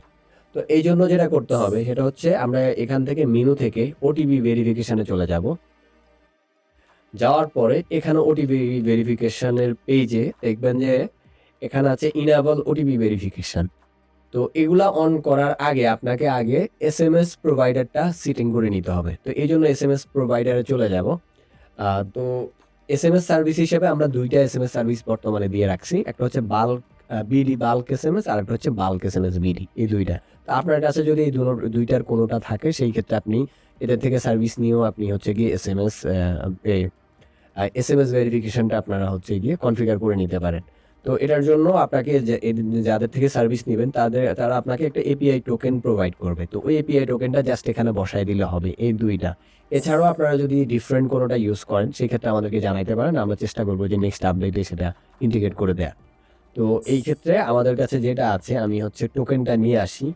তো এই জন্য যেটা করতে হবে সেটা হচ্ছে আমরা এখান থেকে মেনু থেকে ওটিপি ভেরিফিকেশনে চলে যাব। যাওয়ার পরে এখানে ওটিপি ভেরিফিকেশনের পেজে দেখবেন যে এখানে আছে ইনেবল ওটিপি ভেরিফিকেশন। তো এগুলা অন করার আগে আপনাকে আগে এসএমএস প্রোভাইডারটা সেটিং করে নিতে হবে। তো এই জন্য এসএমএস প্রোভাইডারে চলে যাব। তো এসএমএস সার্ভিস হিসেবে আমরা 2টা এসএমএস সার্ভিস বর্তমানে দিয়ে রাখছি। একটা হচ্ছে বাল্ক বিডি বাল্ক এসএমএস, আর একটা হচ্ছে বাল্ক এসএমএস বিডি, এই 2টা। তো আপনার কাছে যদি এই 2টার কোনোটা থাকে সেই ক্ষেত্রে আপনি এদের থেকে সার্ভিস নিয়েও আপনি হচ্ছে গিয়ে এসএমএস ভেরিফিকেশনটা আপনারা হচ্ছে গিয়ে কনফিগার করে নিতে পারেন। তো এটার জন্য আপনাকে যাদের থেকে সার্ভিস নেবেন তারা আপনাকে একটা এপিআই টোকেন প্রোভাইড করবে। তো ওই এপিআই টোকেনটা জাস্ট এখানে বসায় দিলে হবে, এই 2টা। এছাড়াও আপনারা যদি ডিফারেন্ট কোনোটা ইউজ করেন সেক্ষেত্রে আমাদেরকে জানাইতে পারেন, আমরা চেষ্টা করবো যে নেক্সট আপডেটে সেটা ইন্টিগ্রেট করে দেওয়া। তো এই ক্ষেত্রে আমাদের কাছে যেটা আছে, আমি হচ্ছে টোকেনটা নিয়ে আসি।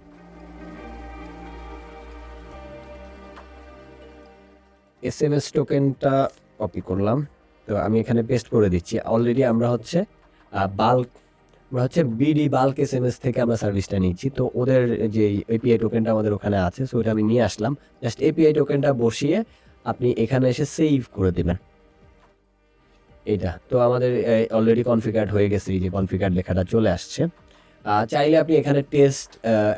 এসএমএস টোকেনটা কপি করলাম, তো আমি এখানে পেস্ট করে দিচ্ছি। অলরেডি আমরা হচ্ছে বিডি বাল্ক এসএমএস থেকে আমরা সার্ভিসটা নিচ্ছি। তো ওদের যে এপিআই টোকেনটা আমাদের ওখানে আছে, সো ওটা আমি নিয়ে আসলাম। জাস্ট এপিআই টোকেনটা বসিয়ে আপনি এখানে এসে সেভ করে দেবেন এটা। তো আমাদের অলরেডি কনফিগার্ড হয়ে গেছে, এই যে কনফিগার্ড লেখাটা চলে আসছে। চাইলে আপনি এখানে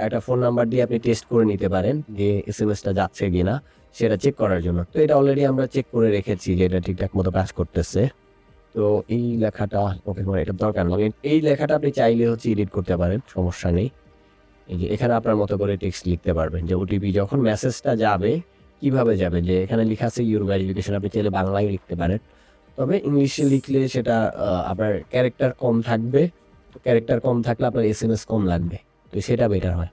একটা ফোন নাম্বার দিয়ে আপনি টেস্ট করে নিতে পারেন যে এসএমএসটা যাচ্ছে কিনা সেটা চেক করার জন্য। তো এটা অলরেডি আমরা চেক করে রেখেছি যে এটা ঠিকঠাক মতো কাজ করতেছে। তো এই লেখাটা ওকে করে এটা দরকার নয়, এই লেখাটা আপনি চাইলে হচ্ছে এডিট করতে পারেন, সমস্যা নেই। এই যে এখানে আপনার মতো করে টেক্সট লিখতে পারবেন যে ওটিপি যখন মেসেজটা যাবে কিভাবে যাবে, যে এখানে লেখা আছে ইউর ভেরিফিকেশন, আপনি চাইলে বাংলায় লিখতে পারেন। তবে ইংলিশে লিখলে সেটা আপনার ক্যারেক্টার কম থাকবে। তো ক্যারেক্টার কম থাকলে আপনার এসএমএস কম লাগবে, তো সেটা বেটার হয়।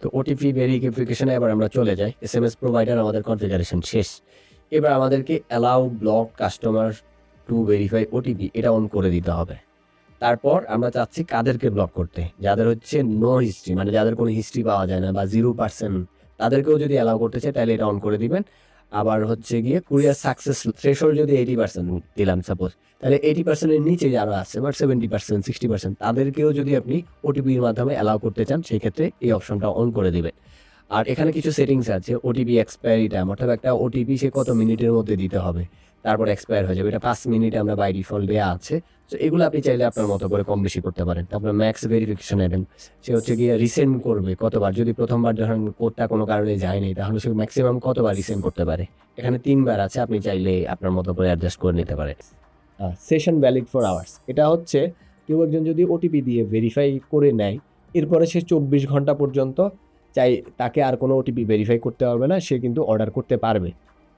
তো ওটিপি ভেরিফিকেশনে এবার আমরা চলে যাই। এসএমএস প্রোভাইডার আমাদের কনফিগারেশন শেষ। এবার আমাদেরকে allow block customer to verify OTP এটা অন করে দিতে হবে। তারপর আমরা চাচ্ছি কাদেরকে ব্লক করতে, যাদের হচ্ছে নো হিস্ট্রি, মানে যাদের কোনো হিস্ট্রি পাওয়া যায় না বা 0%, তাদেরকেও যদি অ্যালাউ করতে চাই তাহলে এটা অন করে দিবেন। আবার হচ্ছে গিয়ে কুরিয়ার সাকসেস থ্রেশহোল্ড যদি 80% দিলাম সাপোজ, তাহলে 80%-এর নিচে যারা আছে বা 70%, 60%, তাদেরকেও যদি আপনি ওটিপির মাধ্যমে অ্যালাউ করতে চান সেই ক্ষেত্রে এই অপশনটা অন করে দিবেন। আর এখানে কিছু সেটিংস আছে, ওটিপি এক্সপায়ারি টাইম, অর্থাৎ একটা ওটিপি সে কত মিনিটের মধ্যে দিতে হবে, তারপর এক্সপায়ার হয়ে যাবে, এটা 5 মিনিট আমরা বাই ডিফল্ট দেওয়া আছে। তো এগুলো আপনি চাইলে আপনার মতো করে কম বেশি করতে পারেন। তারপরে ম্যাক্স ভেরিফিকেশন নেবেন, সে হচ্ছে গিয়ে রিসেন্ড করবে কতবার, যদি প্রথমবার যখন কোডটা কোনো কারণে যায়নি তাহলে সে ম্যাক্সিমাম কতবার রিসেন্ড করতে পারে, এখানে 3বার আছে, আপনি চাইলে আপনার মতো করে অ্যাডজাস্ট করে নিতে পারেন। সেশন ভ্যালিড ফর আওয়ার্স, এটা হচ্ছে কেউ একজন যদি ওটিপি দিয়ে ভেরিফাই করে নেয় এরপরে সে 24 ঘন্টা পর্যন্ত তাকে আর কোনো ওটিপি ভেরিফাই করতে পারবে না, সে কিন্তু অর্ডার করতে পারবে।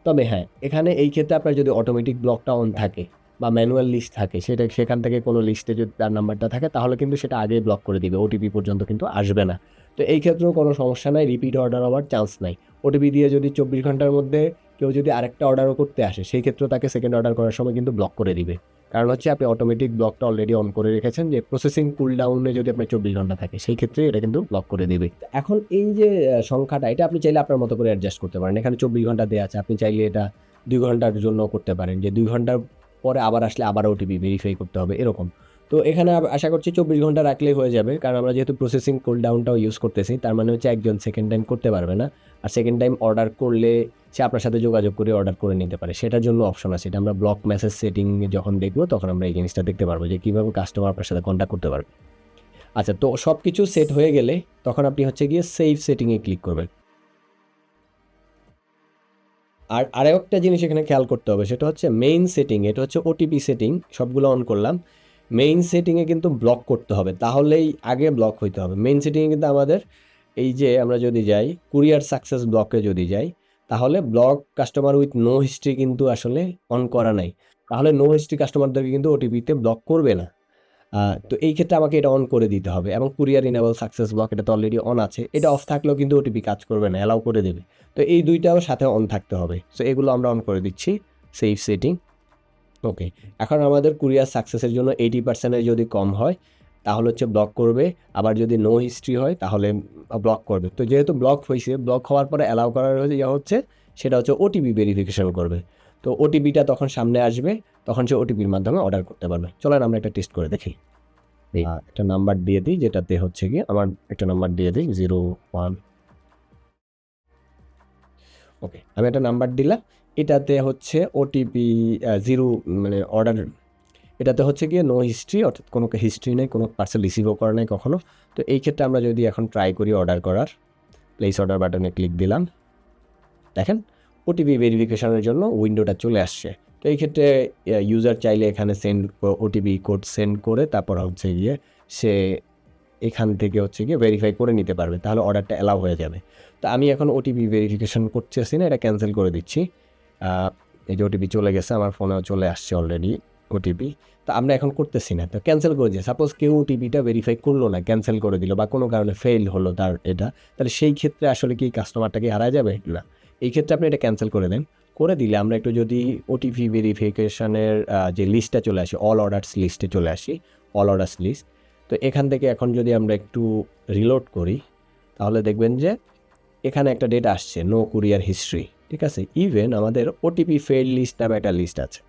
তবে হ্যাঁ, এখানে এই ক্ষেত্রে আপনার যদি অটোমেটিক ব্লকটা অন থাকে বা ম্যানুয়াল লিস্ট থাকে, সেখান থেকে কোনো লিস্টে যদি তার নাম্বারটা থাকে তাহলে কিন্তু সেটা আগেই ব্লক করে দিবে, ওটিপি পর্যন্ত কিন্তু আসবে না। তো এই ক্ষেত্রেও কোনো সমস্যা নাই, রিপিট অর্ডার হওয়ার চান্স নাই। ওটিপি দিয়ে যদি 24 ঘন্টার মধ্যে কেউ যদি আরেকটা অর্ডারও করতে আসে সেই ক্ষেত্রেও তাকে সেকেন্ড অর্ডার করার সময় কিন্তু ব্লক করে দিবে। কারণ হচ্ছে আপনি অটোমেটিক ব্লকটা অলরেডি অন করে রেখেছেন, যে প্রসেসিং কুলডাউনে যদি আপনার 24 ঘন্টা থাকে সেই ক্ষেত্রে এটা কিন্তু ব্লক করে দিবে। এখন এই যে সংখ্যাটা, এটা আপনি চাইলে আপনার মতো করে অ্যাডজাস্ট করতে পারেন। এখানে 24 ঘন্টা দেওয়া আছে, আপনি চাইলে এটা 2 ঘন্টার জন্য করতে পারেন, যে 2 ঘন্টার পরে আবার আসলে আবার ওটিপি ভেরিফাই করতে হবে এরকম। তো এখানে আশা করছি 24 ঘন্টা রাখলেই হয়ে যাবে, কারণ আমরা যেহেতু প্রসেসিং কুলডাউনটাও ইউজ করতেছি, তার মানে হচ্ছে একজন সেকেন্ড টাইম করতে পারবে না। আর সেকেন্ড টাইম অর্ডার করলে সে আপনার সাথে যোগাযোগ করে অর্ডার করে নিতে পারে, সেটার জন্য অপশন আছে। এটা আমরা ব্লক মেসেজ সেটিং যখন দেখবো তখন আমরা এই জিনিসটা দেখতে পারবো যে কীভাবে কাস্টমার আপনার সাথে কন্ট্যাক্ট করতে পারবে। আচ্ছা, তো সব কিছু সেট হয়ে গেলে তখন আপনি হচ্ছে গিয়ে সেভ সেটিংয়ে ক্লিক করবেন। আর আরেকটা জিনিস এখানে খেয়াল করতে হবে, সেটা হচ্ছে মেইন সেটিং। এটা হচ্ছে ওটিপি সেটিং, সবগুলো অন করলাম। মেইন সেটিংয়ে কিন্তু ব্লক করতে হবে, তাহলেই আগে ব্লক হইতে হবে। মেইন সেটিংয়ে কিন্তু আমাদের এই যে আমরা যদি যাই কুরিয়ার সাকসেস ব্লকে যদি যাই, তাহলে block customer with no history কিন্তু আসলে অন করা নাই। তাহলে নো হিস্ট্রি কাস্টমারদেরকে কিন্তু ওটিপিতে ব্লক করবে না। তো এই ক্ষেত্রে আমাকে এটা অন করে দিতে হবে। এবং কুরিয়ার ইনেবল সাকসেস ব্লক এটা তো অলরেডি অন আছে, এটা অফ থাকলেও কিন্তু ওটিপি কাজ করবে না, অ্যালাউ করে দেবে। তো এই দুইটাও সাথে অন থাকতে হবে। সো এগুলো আমরা অন করে দিচ্ছি, সেভ সেটিং। ওকে, এখন আমাদের কুরিয়ার সাকসেসের জন্য 80% যদি কম হয় তাহলে হচ্ছে ব্লক করবে, আবার যদি নো হিস্ট্রি হয় তাহলে ব্লক করবে। তো যেহেতু ব্লক হয়েছে, ব্লক হওয়ার পরে অ্যালাউ করার হচ্ছে সেটা হচ্ছে ওটিপি ভেরিফিকেশন করবে। তো ওটিপিটা তখন সামনে আসবে, তখন সে ওটিপির মাধ্যমে অর্ডার করতে পারবে। চলেন আমরা একটা টেস্ট করে দেখি। একটা নাম্বার দিয়ে দিই, যেটাতে হচ্ছে কি আমার একটা নাম্বার দিয়ে দিই 01। ওকে, আমি একটা নাম্বার দিলাম, এটাতে হচ্ছে ওটিপি 0 মানে অর্ডার, এটাতে হচ্ছে গিয়ে নো হিস্ট্রি, অর্থাৎ কোনো হিস্ট্রি নেই, কোনো পার্সেল রিসিভও করা নাই কখনো। তো এই ক্ষেত্রে আমরা যদি এখন ট্রাই করি অর্ডার করার, প্লেস অর্ডার বাটনে ক্লিক দিলাম, দেখেন ওটিপি ভেরিফিকেশনের জন্য উইন্ডোটা চলে আসছে। তো এই ক্ষেত্রে ইউজার চাইলে এখানে ওটিপি কোড সেন্ড করে তারপর হচ্ছে গিয়ে সে এখান থেকে হচ্ছে গিয়ে ভেরিফাই করে নিতে পারবে, তাহলে অর্ডারটা অ্যালাউ হয়ে যাবে। তো আমি এখন ওটিপি ভেরিফিকেশন করতেছি না, এটা ক্যান্সেল করে দিচ্ছি। এই যে ওটিপি চলে গেছে, আমার ফোনেও চলে আসছে অলরেডি ওটিপি। তো আমরা এখন করতেছি না, তো ক্যান্সেল করে দিয়ে সাপোজ কেউ ওটিপিটা ভেরিফাই করলো না, ক্যান্সেল করে দিল বা কোনো কারণে ফেল হলো তার এটা, তাহলে সেই ক্ষেত্রে আসলে কি কাস্টমারটাকে হারা যাবে না? এই ক্ষেত্রে আপনি এটা ক্যান্সেল করে দেন। করে দিলে আমরা একটু যদি ওটিপি ভেরিফিকেশনের যে লিস্টটা চলে আসি, অল অর্ডার্স লিস্টে চলে আসি, অল অর্ডার্স লিস্ট। তো এখান থেকে এখন যদি আমরা একটু রিলোড করি তাহলে দেখবেন যে এখানে একটা ডেটা আসছে, নো কুরিয়ার হিস্ট্রি, ঠিক আছে। ইভেন আমাদের ওটিপি ফেল লিস্ট নামে একটা লিস্ট আছে,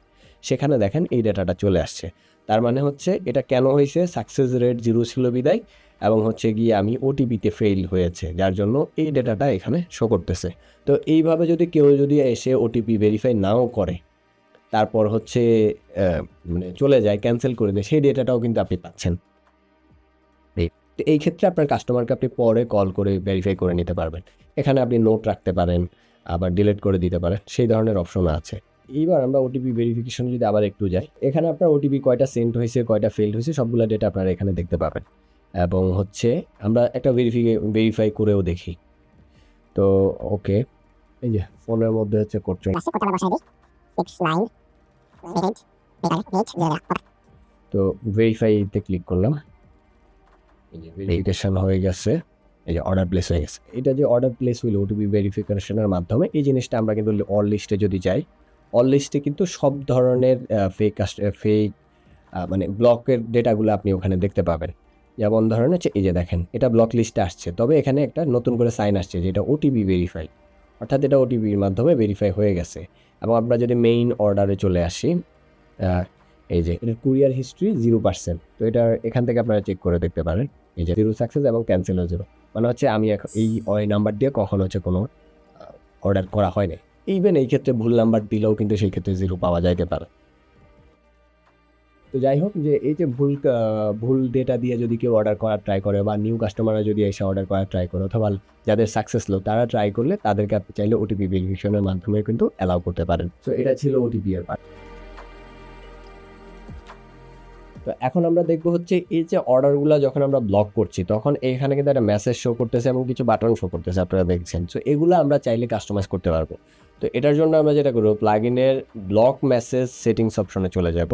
সেখানে দেখেন এই ডেটাটা চলে আসছে। তার মানে হচ্ছে এটা কেন হয়েছে, সাকসেস রেট 0 ছিল বিদায়, এবং হচ্ছে গিয়ে আমি ওটিপিতে ফেল হয়েছে, যার জন্য এই ডেটাটা এখানে শো করতেছে। তো এইভাবে যদি কেউ যদি এসে ওটিপি ভেরিফাই নাও করে, তারপর হচ্ছে মানে চলে যায়, ক্যান্সেল করে দেয়, সেই ডেটাটাও কিন্তু আপনি পাচ্ছেন। তো এই ক্ষেত্রে আপনার কাস্টমারকে আপনি পরে কল করে ভেরিফাই করে নিতে পারবেন। এখানে আপনি নোট রাখতে পারেন, আবার ডিলিট করে দিতে পারেন, সেই ধরনের অপশন আছে। এইবার আমরা ওটিপি ভেরিফিকেশন যদি আবার একটু যাই, এখানে আপনার ওটিপি কয়টা সেন্ড হয়েছে, কয়টা ফেলড হয়েছে, সবগুলো ডেটা আপনারা এখানে দেখতে পাবেন। এবং হচ্ছে আমরা একটা ভেরিফাই করেও দেখি। তো ওকে, এই যে ফোনের মধ্যে হচ্ছে করছে, তো ভেরিফাইতে ক্লিক করলাম, ভেরিফিকেশন হয়ে গেছে, এই যে অর্ডার প্লেস হয়ে গেছে। এটা যে অর্ডার প্লেস হইলো ওটিপি ভেরিফিকেশনের মাধ্যমে, এই জিনিসটা আমরা কিন্তু অল লিস্টে যদি যাই, অল লিস্টে কিন্তু সব ধরনের ফেক মানে ব্লকের ডেটাগুলো আপনি ওখানে দেখতে পাবেন। যেমন ধরেন হচ্ছে এই যে দেখেন এটা ব্লক লিস্টে আসছে, তবে এখানে একটা নতুন করে সাইন আসছে যেটা ওটিপি ভেরিফাই, অর্থাৎ এটা ওটিপির মাধ্যমে ভেরিফাই হয়ে গেছে। এবং আমরা যদি মেইন অর্ডারে চলে আসি, এই যে এটার কুরিয়ার হিস্ট্রি 0%, তো এটা এখান থেকে আপনারা চেক করে দেখতে পারেন। এই যে 0 সাকসেস এবং ক্যান্সেলও 0, মানে হচ্ছে আমি এই নাম্বার দিয়ে কখনো হচ্ছে কোনো অর্ডার করা হয় না। ইভেন এই ক্ষেত্রে ভুল নাম্বার দিলেও কিন্তু সেই ক্ষেত্রে 0 পাওয়া যাইতে পারে। তো যাই হোক, যে এই যে ভুল ডেটা দিয়ে যদি কেউ অর্ডার করার ট্রাই করে, বা নিউ কাস্টমাররা যদি এসে অর্ডার করার ট্রাই করে, অথবা যাদের সাকসেস লো তারা ট্রাই করলে তাদেরকে আপনি চাইলে ওটিপি ভেরিফিকেশনের মাধ্যমে কিন্তু অ্যালাউ করতে পারেন। তো এটা ছিল ওটিপি এর পার্ট। তো এখন আমরা দেখবো হচ্ছে এই যে অর্ডারগুলো যখন আমরা ব্লক করছি, তখন এখানে কিন্তু একটা মেসেজ শো করতেছে এবং কিছু বাটন শো করতেছে, আপনারা দেখছেন। সো এগুলো আমরা চাইলে কাস্টমাইজ করতে পারবো। তো এটার জন্য আমরা যেটা করবো, প্লাগইনের ব্লক মেসেজ সেটিংস অপশনে চলে যাব।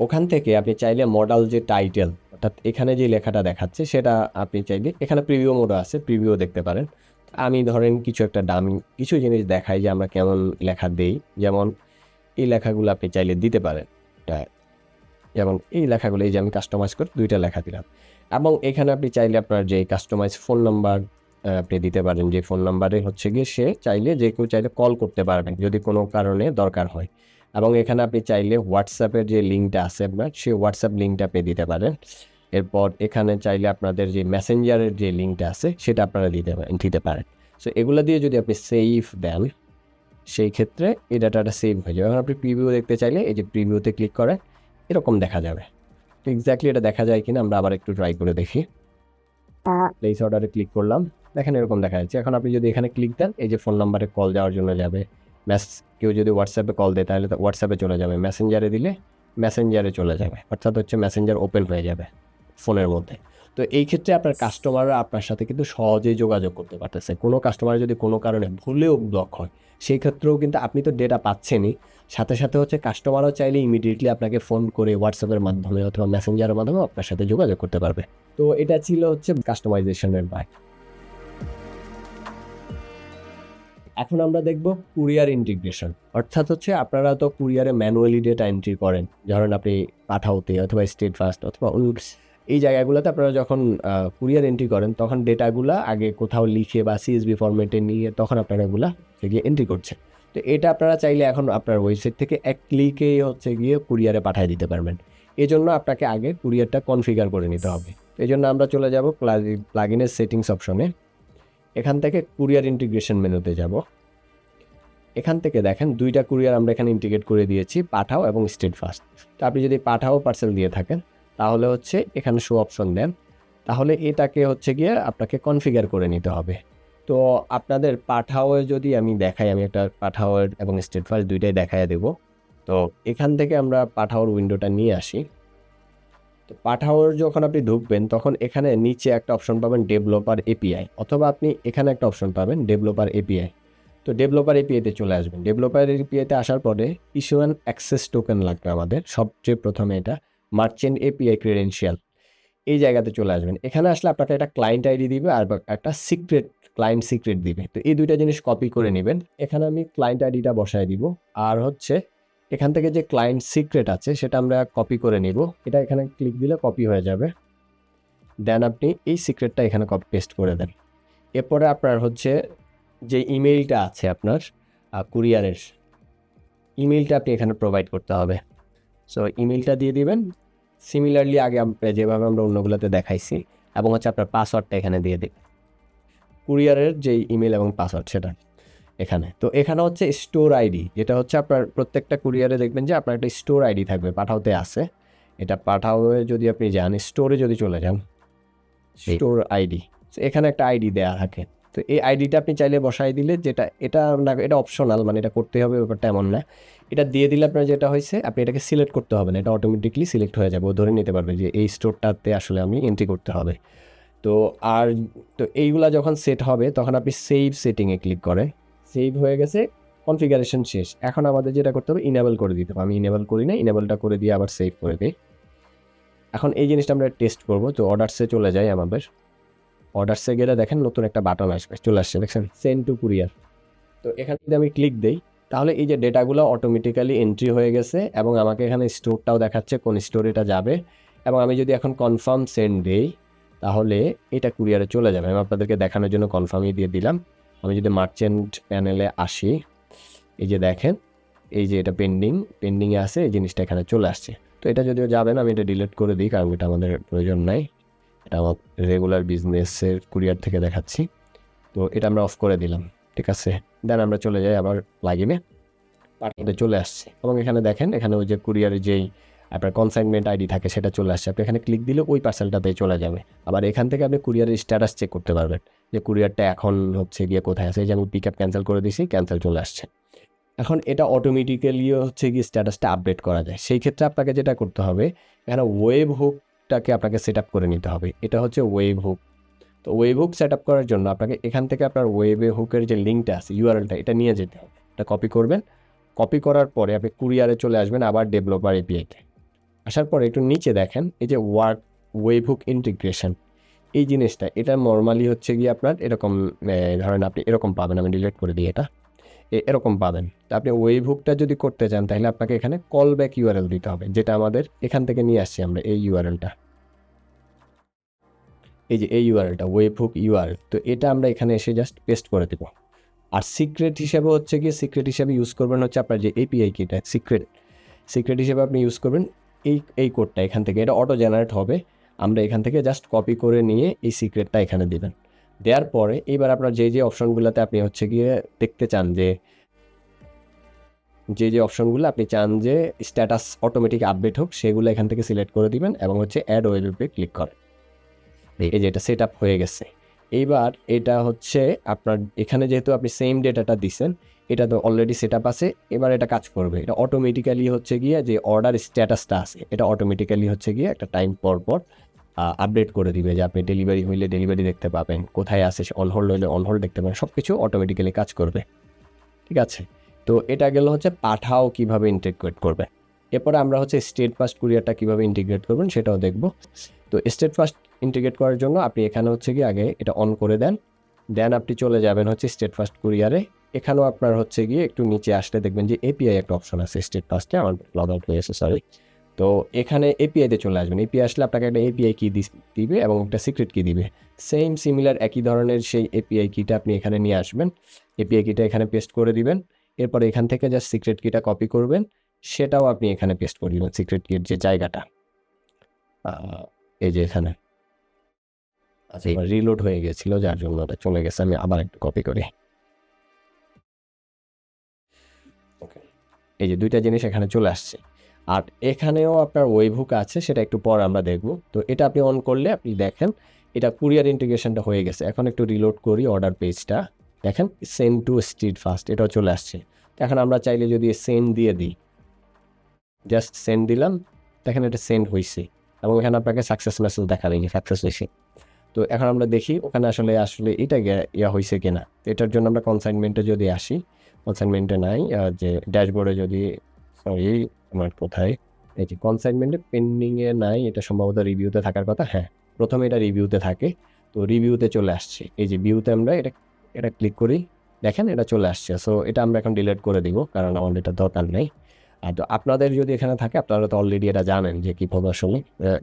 ওখান থেকে আপনি চাইলে মডেল যে টাইটেল, অর্থাৎ এখানে যে লেখাটা দেখাচ্ছে সেটা আপনি চাইলে, এখানে প্রিভিউ মোডও আছে, প্রিভিউ দেখতে পারেন। তো আমি ধরেন কিছু একটা দামি কিছু জিনিস দেখাই যে আমরা কেমন লেখা দেই, যেমন এই লেখাগুলো আপনি চাইলে দিতে পারেন। যেমন এই লেখাগুলো, এই যে আমি কাস্টমাইজ করে 2টা লেখা দিলাম, এবং এখানে আপনি চাইলে আপনার যে কাস্টমাইজ ফোন নাম্বার আপনি দিতে পারেন, যে ফোন নাম্বারে হচ্ছে গিয়ে সে চাইলে যে কেউ চাইলে কল করতে পারবেন যদি কোনো কারণে দরকার হয়। এবং এখানে আপনি চাইলে হোয়াটসঅ্যাপের যে লিঙ্কটা আছে আপনার, সেই হোয়াটসঅ্যাপ লিঙ্কটা আপনি দিতে পারেন। এরপর এখানে চাইলে আপনাদের যে মেসেঞ্জারের যে লিঙ্কটা আছে সেটা আপনারা দিতে পারেন। সো এগুলো দিয়ে যদি আপনি সেভ দেন, সেই ক্ষেত্রে এই ডাটাটা সেভ হয়ে যাবে। এখন আপনি প্রিভিউ দেখতে চাইলে এই যে প্রিভিউতে ক্লিক করে এরকম দেখা যাবে। তো এক্স্যাক্টলি এটা দেখা যায় কিনা আমরা আবার একটু ট্রাই করে দেখি। প্লেস অর্ডারে ক্লিক করলাম, দেখেন এরকম দেখা যাচ্ছে। এখন আপনি যদি এখানে ক্লিক দেন, এই যে ফোন নাম্বারে কল যাওয়ার জন্য যাবে, কেউ যদি হোয়াটসঅ্যাপে কল দেয় তাহলে হোয়াটসঅ্যাপে চলে যাবে, মেসেঞ্জারে দিলে মেসেঞ্জারে চলে যাবে, অর্থাৎ হচ্ছে মেসেঞ্জার ওপেন হয়ে যাবে ফোনের মধ্যে। তো এই ক্ষেত্রে আপনার কাস্টমাররা আপনার সাথে কিন্তু সহজেই যোগাযোগ করতে পারতেছে। কোনো কাস্টমার যদি কোনো কারণে ভুলেও ব্লক হয়, সেই ক্ষেত্রেও কিন্তু আপনি তো ডেটা পাচ্ছেনই, সাথে সাথে হচ্ছে কাস্টমারও চাইলে ইমিডিয়েটলি আপনাকে ফোন করে হোয়াটসঅ্যাপের মাধ্যমে অথবা মেসেঞ্জারের মাধ্যমে আপনার সাথে যোগাযোগ করতে পারবে। তো এটা ছিল হচ্ছে কাস্টমাইজেশনের ভাগ। এখন আমরা দেখব কুরিয়ার ইন্টিগ্রেশন, অর্থাৎ হচ্ছে আপনারা তো কুরিয়ারে ম্যানুয়ালি ডেটা এন্ট্রি করেন, ধরেন আপনি পাঠাওতে অথবা স্টেট ফাস্ট অথবা এই জায়গাগুলোতে আপনারা যখন কুরিয়ার এন্ট্রি করেন তখন ডেটাগুলো আগে কোথাও লিখে বা সিএসভি ফরম্যাটে নিয়ে তখন আপনারা এগুলো গিয়ে এন্ট্রি করছেন। তো এটা আপনারা চাইলে এখন আপনার ওয়েবসাইট থেকে এক ক্লিকেই হচ্ছে গিয়ে কুরিয়ারে পাঠিয়ে দিতে পারবেন। এই জন্য আপনাকে আগে কুরিয়ারটা কনফিগার করে নিতে হবে। এই জন্য আমরা চলে যাব প্লাগইনের সেটিংস অপশনে, এখান থেকে কুরিয়ার ইন্টিগ্রেশন মেনুতে যাব। এখান থেকে দেখেন 2টা কুরিয়ার আমরা এখানে ইন্টিগ্রেট করে দিয়েছি, পাঠাও এবং স্টেট ফাস্ট। তো আপনি যদি পাঠাও পার্সেল দিয়ে থাকেন তাহলে হচ্ছে এখানে শো অপশন দেন, তাহলে এটাকে হচ্ছে গিয়ে আপনাকে কনফিগার করে নিতে হবে। তো আপনাদের পাঠাওয়ে যদি আমি দেখাই, আমি একটা পাঠাওয়ের এবং স্টেট ফাস্ট 2টাই দেখাই দেব। তো এখান থেকে আমরা পাঠাওর উইন্ডোটা নিয়ে আসি। তো পাঠাওর যখন আপনি ঢুকবেন তখন এখানে নিচে একটা অপশন পাবেন ডেভেলপার এপিআই, অথবা আপনি এখানে একটা অপশন পাবেন ডেভেলপার এপিআই। তো ডেভেলপার এপিআইতে চলে আসবেন। ডেভেলপার এপিআইতে আসার পরে ইস্যু অ্যান্ড অ্যাক্সেস টোকেন লাগবে আমাদের সবচেয়ে প্রথমে, এটা মার্চেন্ট এপিআই ক্রেডেনশিয়াল, এই জায়গাতে চলে আসবেন। এখানে আসলে আপনাকে একটা ক্লায়েন্ট আইডি দিবে আর একটা সিক্রেট ক্লায়েন্ট সিক্রেট দিবে। তো এই 2টা জিনিস কপি করে নেবেন। এখানে আমি ক্লায়েন্ট আইডিটা বসায় দিব, আর হচ্ছে এখান থেকে যে ক্লায়েন্ট সিক্রেট আছে সেটা আমরা কপি করে নিব। এটা এখানে ক্লিক দিলে কপি হয়ে যাবে। দেন আপনি এই সিক্রেটটা এখানে কপি পেস্ট করে দেন। এরপরে আপনার হচ্ছে যে ইমেইলটা আছে আপনার কুরিয়ারের, ইমেইলটা আপনি এখানে প্রোভাইড করতে হবে। সো ইমেইলটা দিয়ে দিবেন সিমিলারলি আগে যেভাবে আমরা অন্যগুলোতে দেখাইছি, এবং হচ্ছে আপনার পাসওয়ার্ডটা এখানে দিয়ে দিবেন, কুরিয়ারের যে ইমেল এবং পাসওয়ার্ড সেটা এখানে। তো এখানে হচ্ছে স্টোর আইডি, যেটা হচ্ছে আপনার প্রত্যেকটা কুরিয়ারে দেখবেন যে আপনার একটা স্টোর আইডি থাকবে, পাঠাওতে আছে। এটা পাঠাওয়ে যদি আপনি যান, স্টোরে যদি চলে যান, স্টোর আইডি, এখানে একটা আইডি দেওয়া থাকে। তো এই আইডিটা আপনি চাইলে বসাই দিলে, এটা না, এটা অপশনাল, মানে এটা করতে হবে ব্যাপারটা এমন না। এটা দিয়ে দিলে আপনার যেটা হয়েছে, আপনি এটাকে সিলেক্ট করতে হবে না, এটা অটোমেটিকলি সিলেক্ট হয়ে যাবে, ও ধরে নিতে পারবে যে এই স্টোরটাতে আসলে আমি এন্ট্রি করতে হবে। তো আর তো এইগুলা যখন সেট হবে তখন আপনি সেভ সেটিংয়ে ক্লিক করেন, সেভ হয়ে গেছে, কনফিগারেশন শেষ। এখন আমাদের যেটা করতে হবে ইনেবল করে দিতে হবে, আমি ইনেবল করি না, ইনেবলটা করে দিয়ে আবার সেভ করে দিই। এখন এই জিনিসটা আমরা টেস্ট করব। তো অর্ডারসে চলে যাই, আমাদের অর্ডারসে গেলে দেখেন নতুন একটা বাটন আসবে, চলে আসছে দেখছেন, সেন্ড টু কুরিয়ার। তো এখানে যদি আমি ক্লিক দিই তাহলে এই যে ডেটাগুলো অটোমেটিক্যালি এন্ট্রি হয়ে গেছে, এবং আমাকে এখানে স্টোরটাও দেখাচ্ছে কোন স্টোরে এটা যাবে। এবং আমি যদি এখন কনফার্ম সেন্ড দিই তাহলে এটা কুরিয়ারে চলে যাবে। আমি আপনাদেরকে দেখানোর জন্য কনফার্মই দিয়ে দিলাম। আমি যদি মার্চেন্ট প্যানেলে আসি, এই যে দেখেন, এই যে এটা পেন্ডিংয়ে আছে, এই জিনিসটা এখানে চলে আসছে। তো এটা যদিও যাবে না, আমি এটা ডিলিট করে দিই, কারণ এটা আমাদের প্রয়োজন নাই, এটা আমার রেগুলার বিজনেসের কুরিয়ার থেকে দেখাচ্ছি। তো এটা আমরা অফ করে দিলাম, ঠিক আছে। দেন আমরা চলে যাই আবার প্লাগইনে, পাঠাতে চলে আসছে। এবং এখানে দেখেন, এখানে ওই যে কুরিয়ারের যেই আপনার কনসাইনমেন্ট আইডি থাকে সেটা চলে আসছে। আপনি এখানে ক্লিক দিলে ওই পার্সেলটাতে চলে যাবে। আবার এখান থেকে আপনি কুরিয়ারের স্ট্যাটাস চেক করতে পারবেন যে কুরিয়ারটা এখন হচ্ছে গিয়ে কোথায় আছে। এই যে আমি পিক আপ ক্যান্সেল করে দিয়েছি, ক্যান্সেল চলে আসছে। এখন এটা অটোমেটিক্যালিও হচ্ছে গিয়ে স্ট্যাটাসটা আপডেট করা যায়। সেই ক্ষেত্রে আপনাকে যেটা করতে হবে, এখানে ওয়েব হুকটাকে আপনাকে সেট আপ করে নিতে হবে। এটা হচ্ছে ওয়েব হুক। তো ওয়েব হুক সেট আপ করার জন্য আপনাকে এখান থেকে আপনার ওয়েব হুকের যে লিঙ্কটা আছে, ইউআরএলটা, এটা নিয়ে যেতে হবে। এটা কপি করবেন, কপি করার পরে আপনি কুরিয়ারে চলে আসবেন, আবার ডেভেলপার এপিআইতে আসার পরে একটু নিচে দেখেন এই যে ওয়েব হুক ইন্টিগ্রেশন, এই জিনিসটা এটা নর্মালি হচ্ছে গিয়ে আপনার এরকম ধরেন আপনি এরকম পাবেন, আমি ডিলিট করে দিই এটা, এরকম পাবেন। তো আপনি ওয়েব হুকটা যদি করতে চান তাহলে আপনাকে এখানে কল ব্যাক ইউআরএল দিতে হবে, যেটা আমাদের এখান থেকে নিয়ে আসছি আমরা, এই ইউআরএলটা, এই যে এই ইউআরএলটা ওয়েব হুক ইউআরএল। তো এটা আমরা এখানে এসে জাস্ট পেস্ট করে দেবো। আর সিক্রেট হিসেবে হচ্ছে গিয়ে সিক্রেট হিসেবে ইউজ করবেন হচ্ছে আপনার যে এপিআই কিটা সিক্রেট হিসেবে আপনি ইউজ করবেন এই কোডটা এখান থেকে, এটা অটো জেনারেট হবে, আমরা এখান থেকে জাস্ট কপি করে নিয়ে এই সিক্রেটটা এখানে দিবেন। দেওয়ার পরে এবার আপনার যে অপশনগুলোতে আপনি হচ্ছে গিয়ে দেখতে চান যে অপশনগুলো আপনি চান যে স্ট্যাটাস অটোমেটিক আপডেট হোক, সেগুলো এখান থেকে সিলেক্ট করে দিবেন এবং হচ্ছে অ্যাড ওয়েবে ক্লিক করেন। এই যে এটা সেট আপ হয়ে গেছে। এইবার এটা হচ্ছে আপনার এখানে যেহেতু আপনি সেম ডেটাটা দিছেন, এটা তো অলরেডি সেট আপ আছে, এবার এটা কাজ করবে। এটা অটোমেটিক্যালি হচ্ছে গিয়ে যে অর্ডার স্ট্যাটাসটা আছে, এটা অটোমেটিক্যালি হচ্ছে গিয়ে একটা টাইম পর আপডেট করে দিবে, যে আপনি ডেলিভারি হইলে ডেলিভারি দেখতে পাবেন, কোথায় আছে অন হোল্ড হইলে অন হোল্ড দেখতে পাবেন, সব কিছু অটোমেটিক্যালি কাজ করবে। ঠিক আছে, তো এটা গেল হচ্ছে পাঠাও কিভাবে ইন্টিগ্রেট করবে। এরপরে আমরা হচ্ছে স্টেট ফাস্ট কুরিয়ারটা কিভাবে ইন্টিগ্রেট করবেন সেটাও দেখব। তো স্টেট ফাস্ট ইন্টিগ্রেট করার জন্য আপনি এখানে হচ্ছে গিয়ে আগে এটা অন করে দেন আপনি চলে যাবেন হচ্ছে স্টেট ফাস্ট কুরিয়ারে। এখানেও আপনার হচ্ছে গিয়ে একটু নিচে আসলে দেখবেন যে এপিআই একটা অপশন আছে স্টেট ফাস্টে, আমার লগ আউট হয়ে গেছে সরি। তো এখানে এপিআইতে চলে আসবেন, এপিআই আসলে আপনাকে একটা এপিআই কি দিবে এবং একটা সিক্রেট কি দিবে, সেম সিমিলার একই ধরনের সেই এপিআই কিটা আপনি এখানে নিয়ে আসবেন, এপিআই কিটা এখানে পেস্ট করে দিবেন। এরপর এখান থেকে জাস্ট সিক্রেট কিটা কপি করবেন, সেটাও আপনি এখানে পেস্ট করে দিবেন, সিক্রেট কির যে জায়গাটা এই যে এখানে। আচ্ছা, এবার রিলোড হয়ে গেছিল যার জন্য ওটা চলে গেছে, আমি আবার একটু কপি করি। ওকে, এই যে দুইটা জিনিস এখানে চলে আসছে। আর এখানেও আপনার ওয়েব হুক আছে, সেটা একটু পর আমরা দেখব। তো এটা আপনি অন করলে আপনি দেখেন এটা কুরিয়ার ইন্টিগ্রেশনটা হয়ে গেছে। এখন একটু রিলোড করি অর্ডার পেজটা, দেখেন সেন্ড টু স্ট্রিট ফাস্ট এটাও চলে আসছে। এখন আমরা চাইলে যদি সেন্ড দিয়ে দিই, জাস্ট সেন্ড দিলাম, দেখেন এটা সেন্ড হয়েছে এবং এখানে আপনাকে সাকসেস মেসেজ দেখাবে যে সাকসেস হয়েছে। তো এখন আমরা দেখি ওখানে আসলে এটা ইয়া হয়েছে কিনা। এটার জন্য আমরা কনসাইনমেন্টে যদি আসি, কনসাইনমেন্টে নাই, যে ড্যাশবোর্ডে যদি, সরি আমার কোথায়, এই যে কনসাইনমেন্টে পেন্ডিংয়ে নাই, এটা সম্ভবত রিভিউতে থাকার কথা। হ্যাঁ, প্রথমে এটা রিভিউতে থাকে, তো রিভিউতে চলে আসছে। এই যে ভিউতে আমরা এটা ক্লিক করি, দেখেন এটা চলে আসছে। সো এটা আমরা এখন ডিলিট করে দিব, কারণ আমাদের এটা দরকার নেই। আর তো আপনাদের যদি এখানে থাকে, আপনারা তো অলরেডি এটা জানেন যে কীভাবে আসলে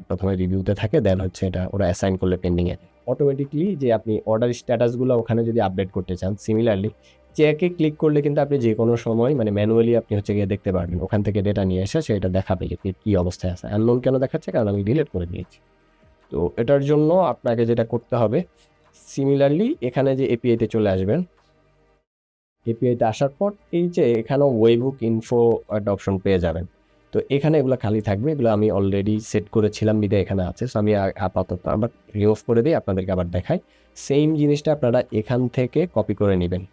প্রথমে রিভিউতে থাকে, দেন হচ্ছে এটা ওরা অ্যাসাইন করলে পেন্ডিংয়ে অটোমেটিকলি যে আপনি অর্ডার স্ট্যাটাসগুলো ওখানে যদি আপডেট করতে চান, সিমিলারলি চেকে ক্লিক করলে কিন্তু আপনি যে কোনো সময় মানে ম্যানুয়ালি আপনি হচ্ছে গিয়ে দেখতে পারবেন, ওখান থেকে ডেটা নিয়ে এসে সেটা দেখাবে যে কী অবস্থায় আছে। আননোন কেন দেখাচ্ছে, কারণ আমি ডিলিট করে দিয়েছি। তো এটার জন্য আপনাকে যেটা করতে হবে, সিমিলারলি এখানে যে এপিআইতে চলে আসবেন, এপিআইতে আসার পর এই যে এখানেও ওয়েবহুক ইনফো একটা অপশন পেয়ে যাবেন। তো এখানে এগুলো খালি থাকবে, এগুলো আমি অলরেডি সেট করেছিলাম বিদে এখানে আছে। সো আমি আপাতত আবার রিমুভ করে দিই, আপনাদেরকে আবার দেখাই। সেম জিনিসটা আপনারা এখান থেকে কপি করে নেবেন,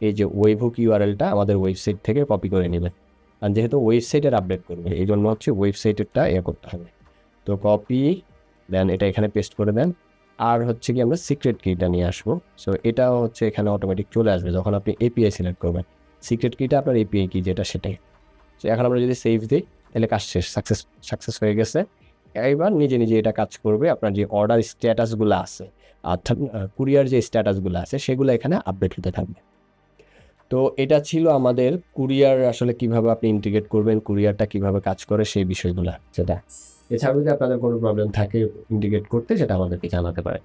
এই যে ওয়েবহুক ইউআরএলটা আমাদের ওয়েবসাইট থেকে কপি করে নেবেন। আর যেহেতু ওয়েবসাইটের আপডেট করবে, এই জন্য হচ্ছে ওয়েবসাইটেরটা করতে হবে। তো কপি দেন এটা এখানে পেস্ট করে দেন। আর হচ্ছে কি আমরা সিক্রেট কিটা নিয়ে আসবো। সো এটাও হচ্ছে এখানে অটোমেটিক চলে আসবে যখন আপনি এপিআই সিলেক্ট করবেন। সিক্রেট কিটা আপনার এপিআই কি যেটা সেটাই। সো এখন আমরা যদি সেভ দিই তাহলে কাজ শেষ, সাকসেস হয়ে গেছে। এবার নিজে নিজে এটা কাজ করবে, আপনার যে অর্ডার স্ট্যাটাসগুলো আছে অর্থাৎ কুরিয়ার যে স্ট্যাটাসগুলো আছে সেগুলো এখানে আপডেট হতে থাকবে। তো এটা ছিল আমাদের কুরিয়ার আসলে কিভাবে আপনি ইন্টিগ্রেট করবেন, কুরিয়ারটা কিভাবে কাজ করে সেই বিষয়গুলো। সেটা এছাড়াও যদি আপনাদের কোনো প্রবলেম থাকে ইন্টিগ্রেট করতে, সেটা আমাদেরকে জানাতে পারে।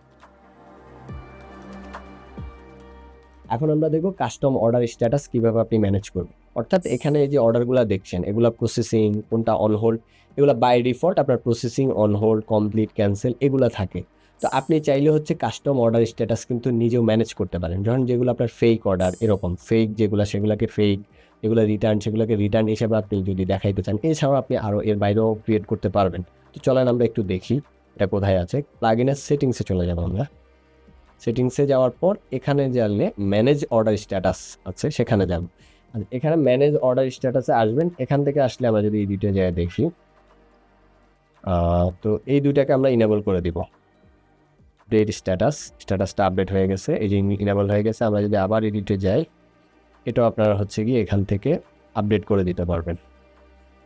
এখন আমরা দেখবো কাস্টম অর্ডার স্ট্যাটাস কিভাবে আপনি ম্যানেজ করবেন। অর্থাৎ এখানে যে অর্ডারগুলো দেখছেন এগুলো প্রসেসিং, কোনটা অন হোল্ড, এগুলো বাই ডিফল্ট আপনার processing, on hold, complete, cancel এগুলো থাকে। তো আপনি চাইলে হচ্ছে কাস্টম অর্ডার স্ট্যাটাস কিন্তু নিজেও ম্যানেজ করতে পারেন। যখন যেগুলো আপনার ফেক অর্ডার, এরকম ফেক যেগুলো সেগুলোকে ফেক, যেগুলো রিটার্ন সেগুলোকে রিটার্ন হিসেবে আপনি যদি দেখাইতে চান, এছাড়াও আপনি আরও এর বাইরেও ক্রিয়েট করতে পারবেন। তো চলেন আমরা একটু দেখি এটা কোথায় আছে। প্লাগইনের সেটিংসে চলে যাবো আমরা। সেটিংসে যাওয়ার পর এখানে জানলে ম্যানেজ অর্ডার স্ট্যাটাস আছে, সেখানে যাব। আর এখানে ম্যানেজ অর্ডার স্ট্যাটাসে আসবেন। এখান থেকে আসলে আমরা যদি এই দুটো জায়গায় দেখি, তো এই দুইটাকে আমরা ইনেবল করে দিব। আপডেট স্ট্যাটাসটা আপডেট হয়ে গেছে, এই যে ইনেবল হয়ে গেছে। আমরা যদি আবার এডিটে যাই, এটাও আপনারা হচ্ছে গিয়ে এখান থেকে আপডেট করে দিতে পারবেন।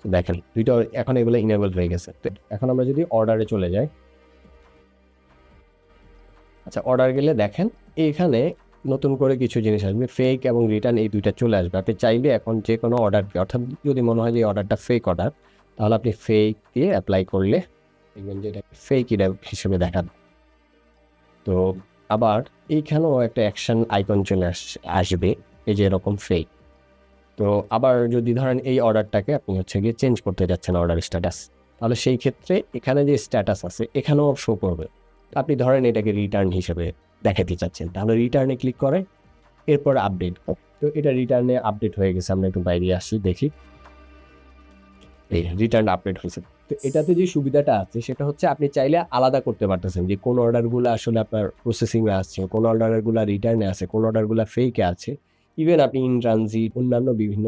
দেখেন দুইটা এখন এগুলো ইনেবল হয়ে গেছে। তো এখন আমরা যদি অর্ডারে চলে যাই, আচ্ছা, অর্ডার গেলে দেখেন এইখানে নতুন করে কিছু জিনিস আসবে, ফেক এবং রিটার্ন, এই দুইটা চলে আসবে। আপনি চাইলে এখন যে কোনো অর্ডারকে, অর্থাৎ যদি মনে হয় যে অর্ডারটা ফেক অর্ডার, তাহলে আপনি ফেক দিয়ে অ্যাপ্লাই করলে দেখবেন যে এটা ফেক হিসেবে দেখাবে। তো আবার এইখানেও একটা অ্যাকশন আইকন চলে আসবে, এই যে এরকম ফেক। তো আবার যদি ধরেন এই অর্ডারটাকে আপনি হচ্ছে গিয়ে চেঞ্জ করতে যাচ্ছেন অর্ডার স্ট্যাটাস, তাহলে সেই ক্ষেত্রে এখানে যে স্ট্যাটাস আছে এখানেও শো করবে। আপনি ধরেন এটাকে রিটার্ন হিসেবে দেখাতে চাচ্ছেন, তাহলে রিটার্নে ক্লিক করে এরপর আপডেট। তো এটা রিটার্নে আপডেট হয়ে গেছে, আমরা একটু বাইরে আসি দেখি, এই রিটার্ন আপডেট হয়েছে। তো এটাতে যে সুবিধাটা আছে সেটা হচ্ছে আপনি চাইলে আলাদা করতে পারতেছেন যে কোন অর্ডারগুলো আসলে আপনার প্রসেসিংয়ে আসছে, কোন অর্ডারগুলো রিটার্নে আছে, কোন অর্ডারগুলো ফেকে আছে। ইভেন আপনি ইন ট্রানজিট অন্যান্য বিভিন্ন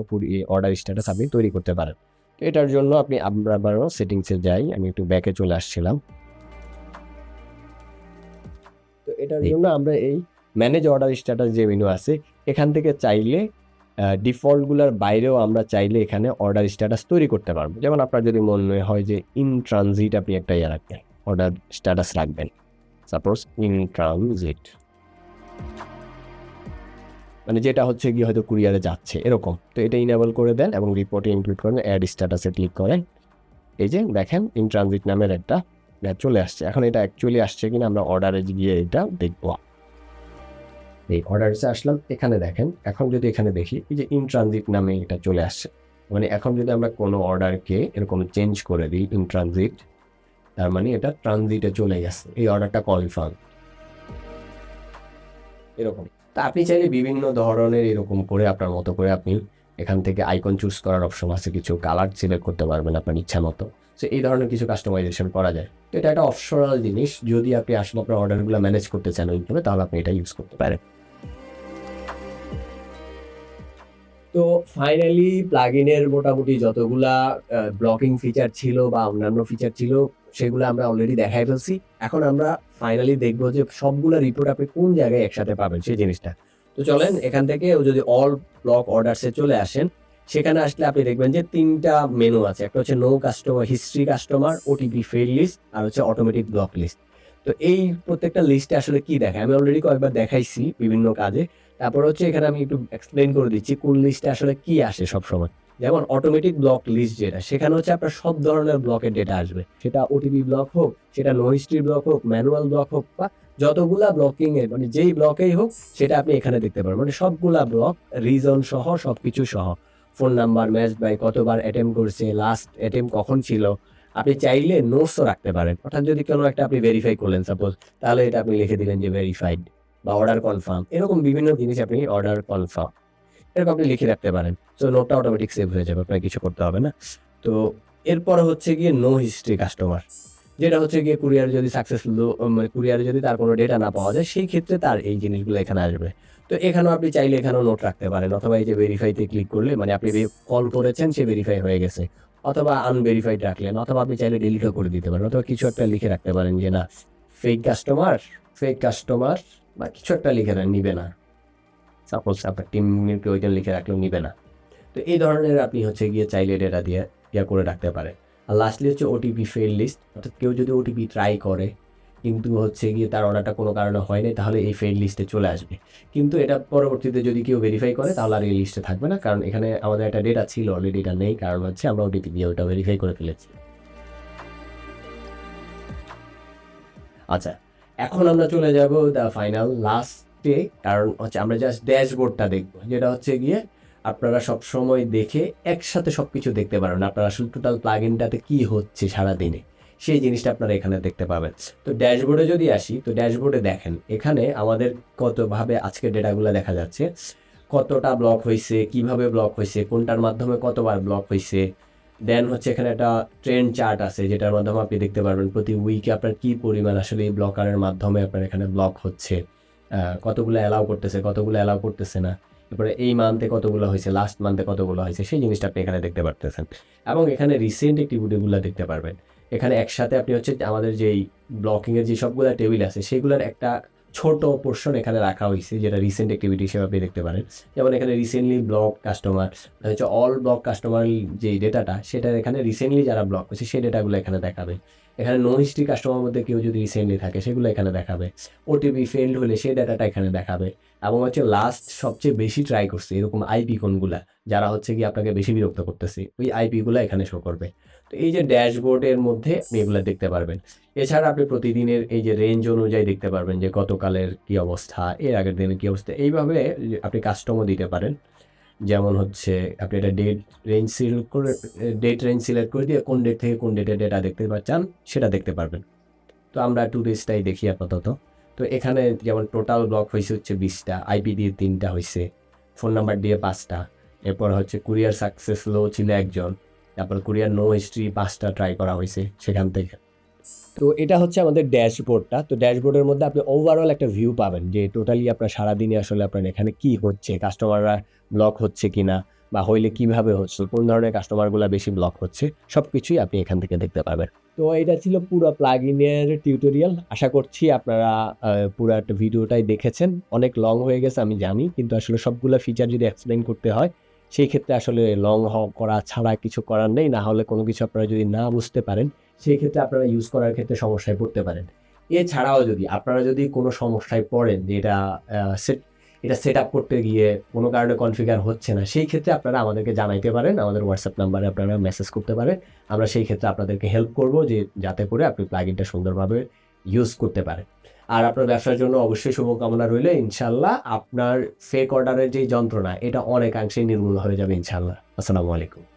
অর্ডার স্ট্যাটাস আপনি তৈরি করতে পারেন। তো এটার জন্য আমরা আবারও সেটিংসে যাই, আমি একটু ব্যাকে চলে আসছিলাম। তো এটার জন্য আমরা এই ম্যানেজ অর্ডার স্ট্যাটাস যে মেনু আছে এখান থেকে চাইলে ডিফল্টগুলোর বাইরেও আমরা চাইলে এখানে অর্ডার স্ট্যাটাস তৈরি করতে পারবো। যেমন আপনার যদি মনে হয় যে ইন ট্রানজিট আপনি একটা রাখবেন, অর্ডার স্ট্যাটাস রাখবেন, সাপোজ ইন ট্রানজিট, মানে যেটা হচ্ছে গিয়ে হয়তো কুরিয়ারে যাচ্ছে এরকম। তো এটা ইনেবল করে দেন এবং রিপোর্টে ইনক্লুড করেন, অ্যাড স্ট্যাটাসে ক্লিক করেন। এই যে দেখেন ইন ট্রানজিট নামের একটা চলে আসছে। এখন এটা অ্যাকচুয়ালি আসছে কিনা আমরা অর্ডারে গিয়ে এটা দেখবো। এই অর্ডারসে আসলাম, এখানে দেখেন এখন যদি এখানে দেখি এই যে ইন ট্রানজিট নামে এটা চলে আসছে। মানে এখন যদি আমরা কোনো অর্ডারকে এরকম চেঞ্জ করে দিই ইন ট্রানজিট, তার মানে এটা ট্রানজিটে চলে গেছে, এই অর্ডারটা কনফার্ম এরকম। তা আপনি চাইলে বিভিন্ন ধরনের এরকম করে আপনার মতো করে আপনি এখান থেকে আইকন চুজ করার অপশন আছে, কিছু কালার সিলেক্ট করতে পারবেন আপনার ইচ্ছা মতো। সো এই ধরনের কিছু কাস্টমাইজেশন করা যায়। তো এটা একটা অপশনাল জিনিস, যদি আপনি আসলে আপনার অর্ডারগুলো ম্যানেজ করতে চান ওইভাবে, তাহলে আপনি এটা ইউজ করতে পারেন। তো ফাইনালি প্লাগইনের মোটামুটি যতগুলা ব্লকিং ফিচার ছিল বা অন্যান্য ফিচার ছিল সেগুলো আমরা অলরেডি দেখাই ফেলছি। এখন আমরা ফাইনালি দেখবো যে সবগুলা রিপোর্ট আপনি কোন জায়গায় একসাথে পাবেন সেই জিনিসটা। তো চলেন এখান থেকে যদি অল ব্লক অর্ডারসে চলে আসেন, সেখানে আসলে আপনি দেখবেন যে 3টা মেনু আছে। একটা হচ্ছে no customer, history customer, OTP fail list, আর হচ্ছে অটোমেটিক ব্লক লিস্ট। তো এই প্রত্যেকটা লিস্টে আসলে কি দেখায় আমি অলরেডি কয়েকবার দেখাইছি বিভিন্ন কাজে। তারপর হচ্ছে এখানে আমি একটু এক্সপ্লেন করে দিচ্ছি কোন লিস্টে আসলে কি আসে সবসময়। যেমন অটোমেটিক ব্লক লিস্ট যেটা, সেখানে হচ্ছে আপনার সব ধরনের ব্লকের ডেটা আসবে, সেটা ওটিপি ব্লক হোক, সেটা নো হিস্ট্রি ব্লক হোক, ম্যানুয়াল ব্লক হোক, বা যতগুলা ব্লকিং এর মানে যেই ব্লকেই হোক সেটা আপনি এখানে দেখতে পারবেন। মানে সবগুলা ব্লক, রিজন সহ সবকিছু সহ, ফোন নাম্বার, ম্যাচ বাই কতবার অ্যাটেম্প করছে, লাস্ট অ্যাটেম্প কখন ছিল। আপনি চাইলে নোটসও রাখতে পারেন, অর্থাৎ যদি কোনো একটা আপনি ভেরিফাই করলেন সাপোজ, তাহলে এটা আপনি লিখে দিলেন যে ভেরিফাইড বা অর্ডার কনফার্ম, এরকম বিভিন্ন জিনিস আপনি অর্ডার কনফার্ম এরকম আপনি লিখে রাখতে পারেন। সো নোটটা অটোমেটিক সেভ হয়ে যাবে, আপনার কিছু করতে হবে না। তো এরপর হচ্ছে গিয়ে নো হিস্ট্রি কাস্টমার, যেটা হচ্ছে গিয়ে কুরিয়ার যদি সাকসেসফুল, মানে কুরিয়ারে যদি তার কোনো ডেটা না পাওয়া যায় সেই ক্ষেত্রে তার এই জিনিসগুলো এখানে আসবে। তো এখানেও আপনি চাইলে এখানেও নোট রাখতে পারেন, অথবা এই যে ভেরিফাইতে ক্লিক করলে মানে আপনি কল করেছেন সে ভেরিফাই হয়ে গেছে, অথবা আনভেরিফাইড রাখলেন, অথবা আপনি চাইলে ডিলিটও করে দিতে পারেন, অথবা কিছু একটা লিখে রাখতে পারেন যে না ফেক কাস্টমার বা কিছু একটা লিখে দেন, নিবে না, সাপোজ আপনার টিমকে ওইটা লিখে রাখলেও নিবে না। তো এই ধরনের আপনি হচ্ছে গিয়ে চাইলে ডেটা দিয়ে করে রাখতে পারেন। আর লাস্টলি হচ্ছে ওটিপি ফেল লিস্ট, অর্থাৎ কেউ যদি ওটিপি ট্রাই করে কিন্তু হচ্ছে গিয়ে তার অর্ডারটা কোনো কারণে হয় নাই, তাহলে এই ফেল লিস্টে চলে আসবে। কিন্তু এটা পরবর্তীতে যদি কেউ ভেরিফাই করে তাহলে আর এই লিস্টে থাকবে না, কারণ এখানে আমাদের একটা ডেটা ছিল অলরেডি, এটা নেই, কারণ হচ্ছে আমরা ওটিপি দিয়ে ওটা ভেরিফাই করে ফেলেছি। আচ্ছা, এখন আমরা চলে যাব দ্য ফাইনাল লাস্টে, কারণ হচ্ছে আমরা জাস্ট ড্যাশবোর্ডটা দেখবো, যেটা হচ্ছে গিয়ে আপনারা সব সময় দেখে একসাথে সব কিছু দেখতে পারবেন, আপনারা আসলে টোটাল প্লাগইনটাতে কি হচ্ছে সারাদিনে সেই জিনিসটা আপনারা এখানে দেখতে পাবেন। তো ড্যাশবোর্ডে যদি আসি, তো ড্যাশবোর্ডে দেখেন এখানে আমাদের কতভাবে আজকের ডেটাগুলো দেখা যাচ্ছে, কতটা ব্লক হয়েছে, কিভাবে ব্লক হয়েছে, কোনটার মাধ্যমে কতবার ব্লক হয়েছে। দেন হচ্ছে এখানে একটা ট্রেন্ড চার্ট আছে, যেটার মাধ্যমে আপনি দেখতে পারবেন প্রতি উইকে আপনার কি পরিমাণ আসলে এই ব্লকারের মাধ্যমে আপনার এখানে ব্লক হচ্ছে, কতগুলো অ্যালাউ করতেছে, কতগুলো অ্যালাউ করতেছে না, তারপরে এই মান্থে কতগুলো হয়েছে, লাস্ট মান্থে কতগুলো হয়েছে, সেই জিনিসটা আপনি এখানে দেখতে পারতেছেন। এবং এখানে রিসেন্ট অ্যাক্টিভিটিগুলো দেখতে পারবেন। এখানে একসাথে আপনি হচ্ছে আমাদের যেই ব্লকিংয়ের যে সবগুলো টেবিল আছে সেগুলোর একটা ছোট পোর্শন এখানে রাখা হয়েছে, যেটা রিসেন্ট অ্যাক্টিভিটি হিসেবে আপনি দেখতে পারেন। যেমন এখানে রিসেন্টলি ব্লক কাস্টমার হচ্ছে অল ব্লক কাস্টমার যে ডেটাটা, সেটা এখানে রিসেন্টলি যারা ব্লক করছে সেই ডেটাগুলো এখানে দেখাবে। এখানে নো হিস্ট্রি কাস্টমার মধ্যে কেউ যদি রিসেন্টলি থাকে সেগুলো এখানে দেখাবে, ওটিপি ফেল্ড হলে সেই ডাটাটা এখানে দেখাবে, এবং হচ্ছে লাস্ট সবচেয়ে বেশি ট্রাই করছে এরকম আইপি কোনগুলা, যারা হচ্ছে কি আপনাকে বেশি বিরক্ত করতেছে ওই আইপিগুলো এখানে শো করবে। তো এই যে ড্যাশবোর্ডের মধ্যে আপনি এগুলো দেখতে পারবেন। এছাড়া আপনি প্রতিদিনের এই যে রেঞ্জ অনুযায়ী দেখতে পারবেন যে গতকালের কি অবস্থা, এর আগের দিনের কি অবস্থা, এইভাবে আপনি কাস্টমও দিতে পারেন। যেমন হচ্ছে আপনি এটা ডেট রেঞ্জ সিলেক্ট করে দিয়ে কোন ডেট থেকে কোন ডেটে ডেটা দেখতে চান সেটা দেখতে পারবেন। তো আমরা টুডেজটাই দেখি আপাতত। তো এখানে যেমন টোটাল ব্লক হয়েছে হচ্ছে 20টা, আইপি দিয়ে 3টা হয়েছে, ফোন নাম্বার দিয়ে 5টা, এরপর হচ্ছে কুরিয়ার সাকসেস লো ছিল 1জন, তারপর কুরিয়ার নো হিস্ট্রি 5টা ট্রাই করা হয়েছে সেখান থেকে। তো এটা হচ্ছে আমাদের ড্যাশবোর্ডটা। তো ড্যাশবোর্ডের মধ্যে আপনি ওভারঅল একটা ভিউ পাবেন যে টোটালি আপনার সারাদিনে আসলে আপনার এখানে কি হচ্ছে, কাস্টমাররা ব্লক হচ্ছে কিনা, বা হইলে কিভাবে হচ্ছে, কোন ধরনের কাস্টমারগুলো বেশি ব্লক হচ্ছে, সব কিছুই আপনি এখান থেকে দেখতে পাবেন। তো এটা ছিল পুরো প্লাগইনের টিউটোরিয়াল। আশা করছি আপনারা পুরো একটা ভিডিওটাই দেখেছেন। অনেক লং হয়ে গেছে আমি জানি, কিন্তু আসলে সবগুলো ফিচার যদি এক্সপ্লেন করতে হয় সেই ক্ষেত্রে আসলে লং করা ছাড়া কিছু করার নেই। না হলে কোনো কিছু আপনারা যদি না বুঝতে পারেন সেই ক্ষেত্রে আপনারা ইউজ করার ক্ষেত্রে সমস্যায় পড়তে পারেন। এছাড়াও যদি আপনারা কোনো সমস্যায় পড়েন যে এটা সেট আপ করতে গিয়ে কোনো কারণে কনফিগার হচ্ছে না, সেই ক্ষেত্রে আপনারা আমাদেরকে জানাইতে পারেন, আমাদের হোয়াটসঅ্যাপ নাম্বারে আপনারা মেসেজ করতে পারেন। আমরা সেই ক্ষেত্রে আপনাদেরকে হেল্প করব যে যাতে করে আপনি প্লাগইনটা সুন্দরভাবে ইউজ করতে পারেন। আর আপনার ব্যবসার জন্য অবশ্যই শুভকামনা রইল। ইনশাল্লাহ আপনার ফেক অর্ডারের যে যন্ত্রণা এটা অনেকাংশেই নির্মূল হয়ে যাবে ইনশাল্লাহ। আসসালামু আলাইকুম।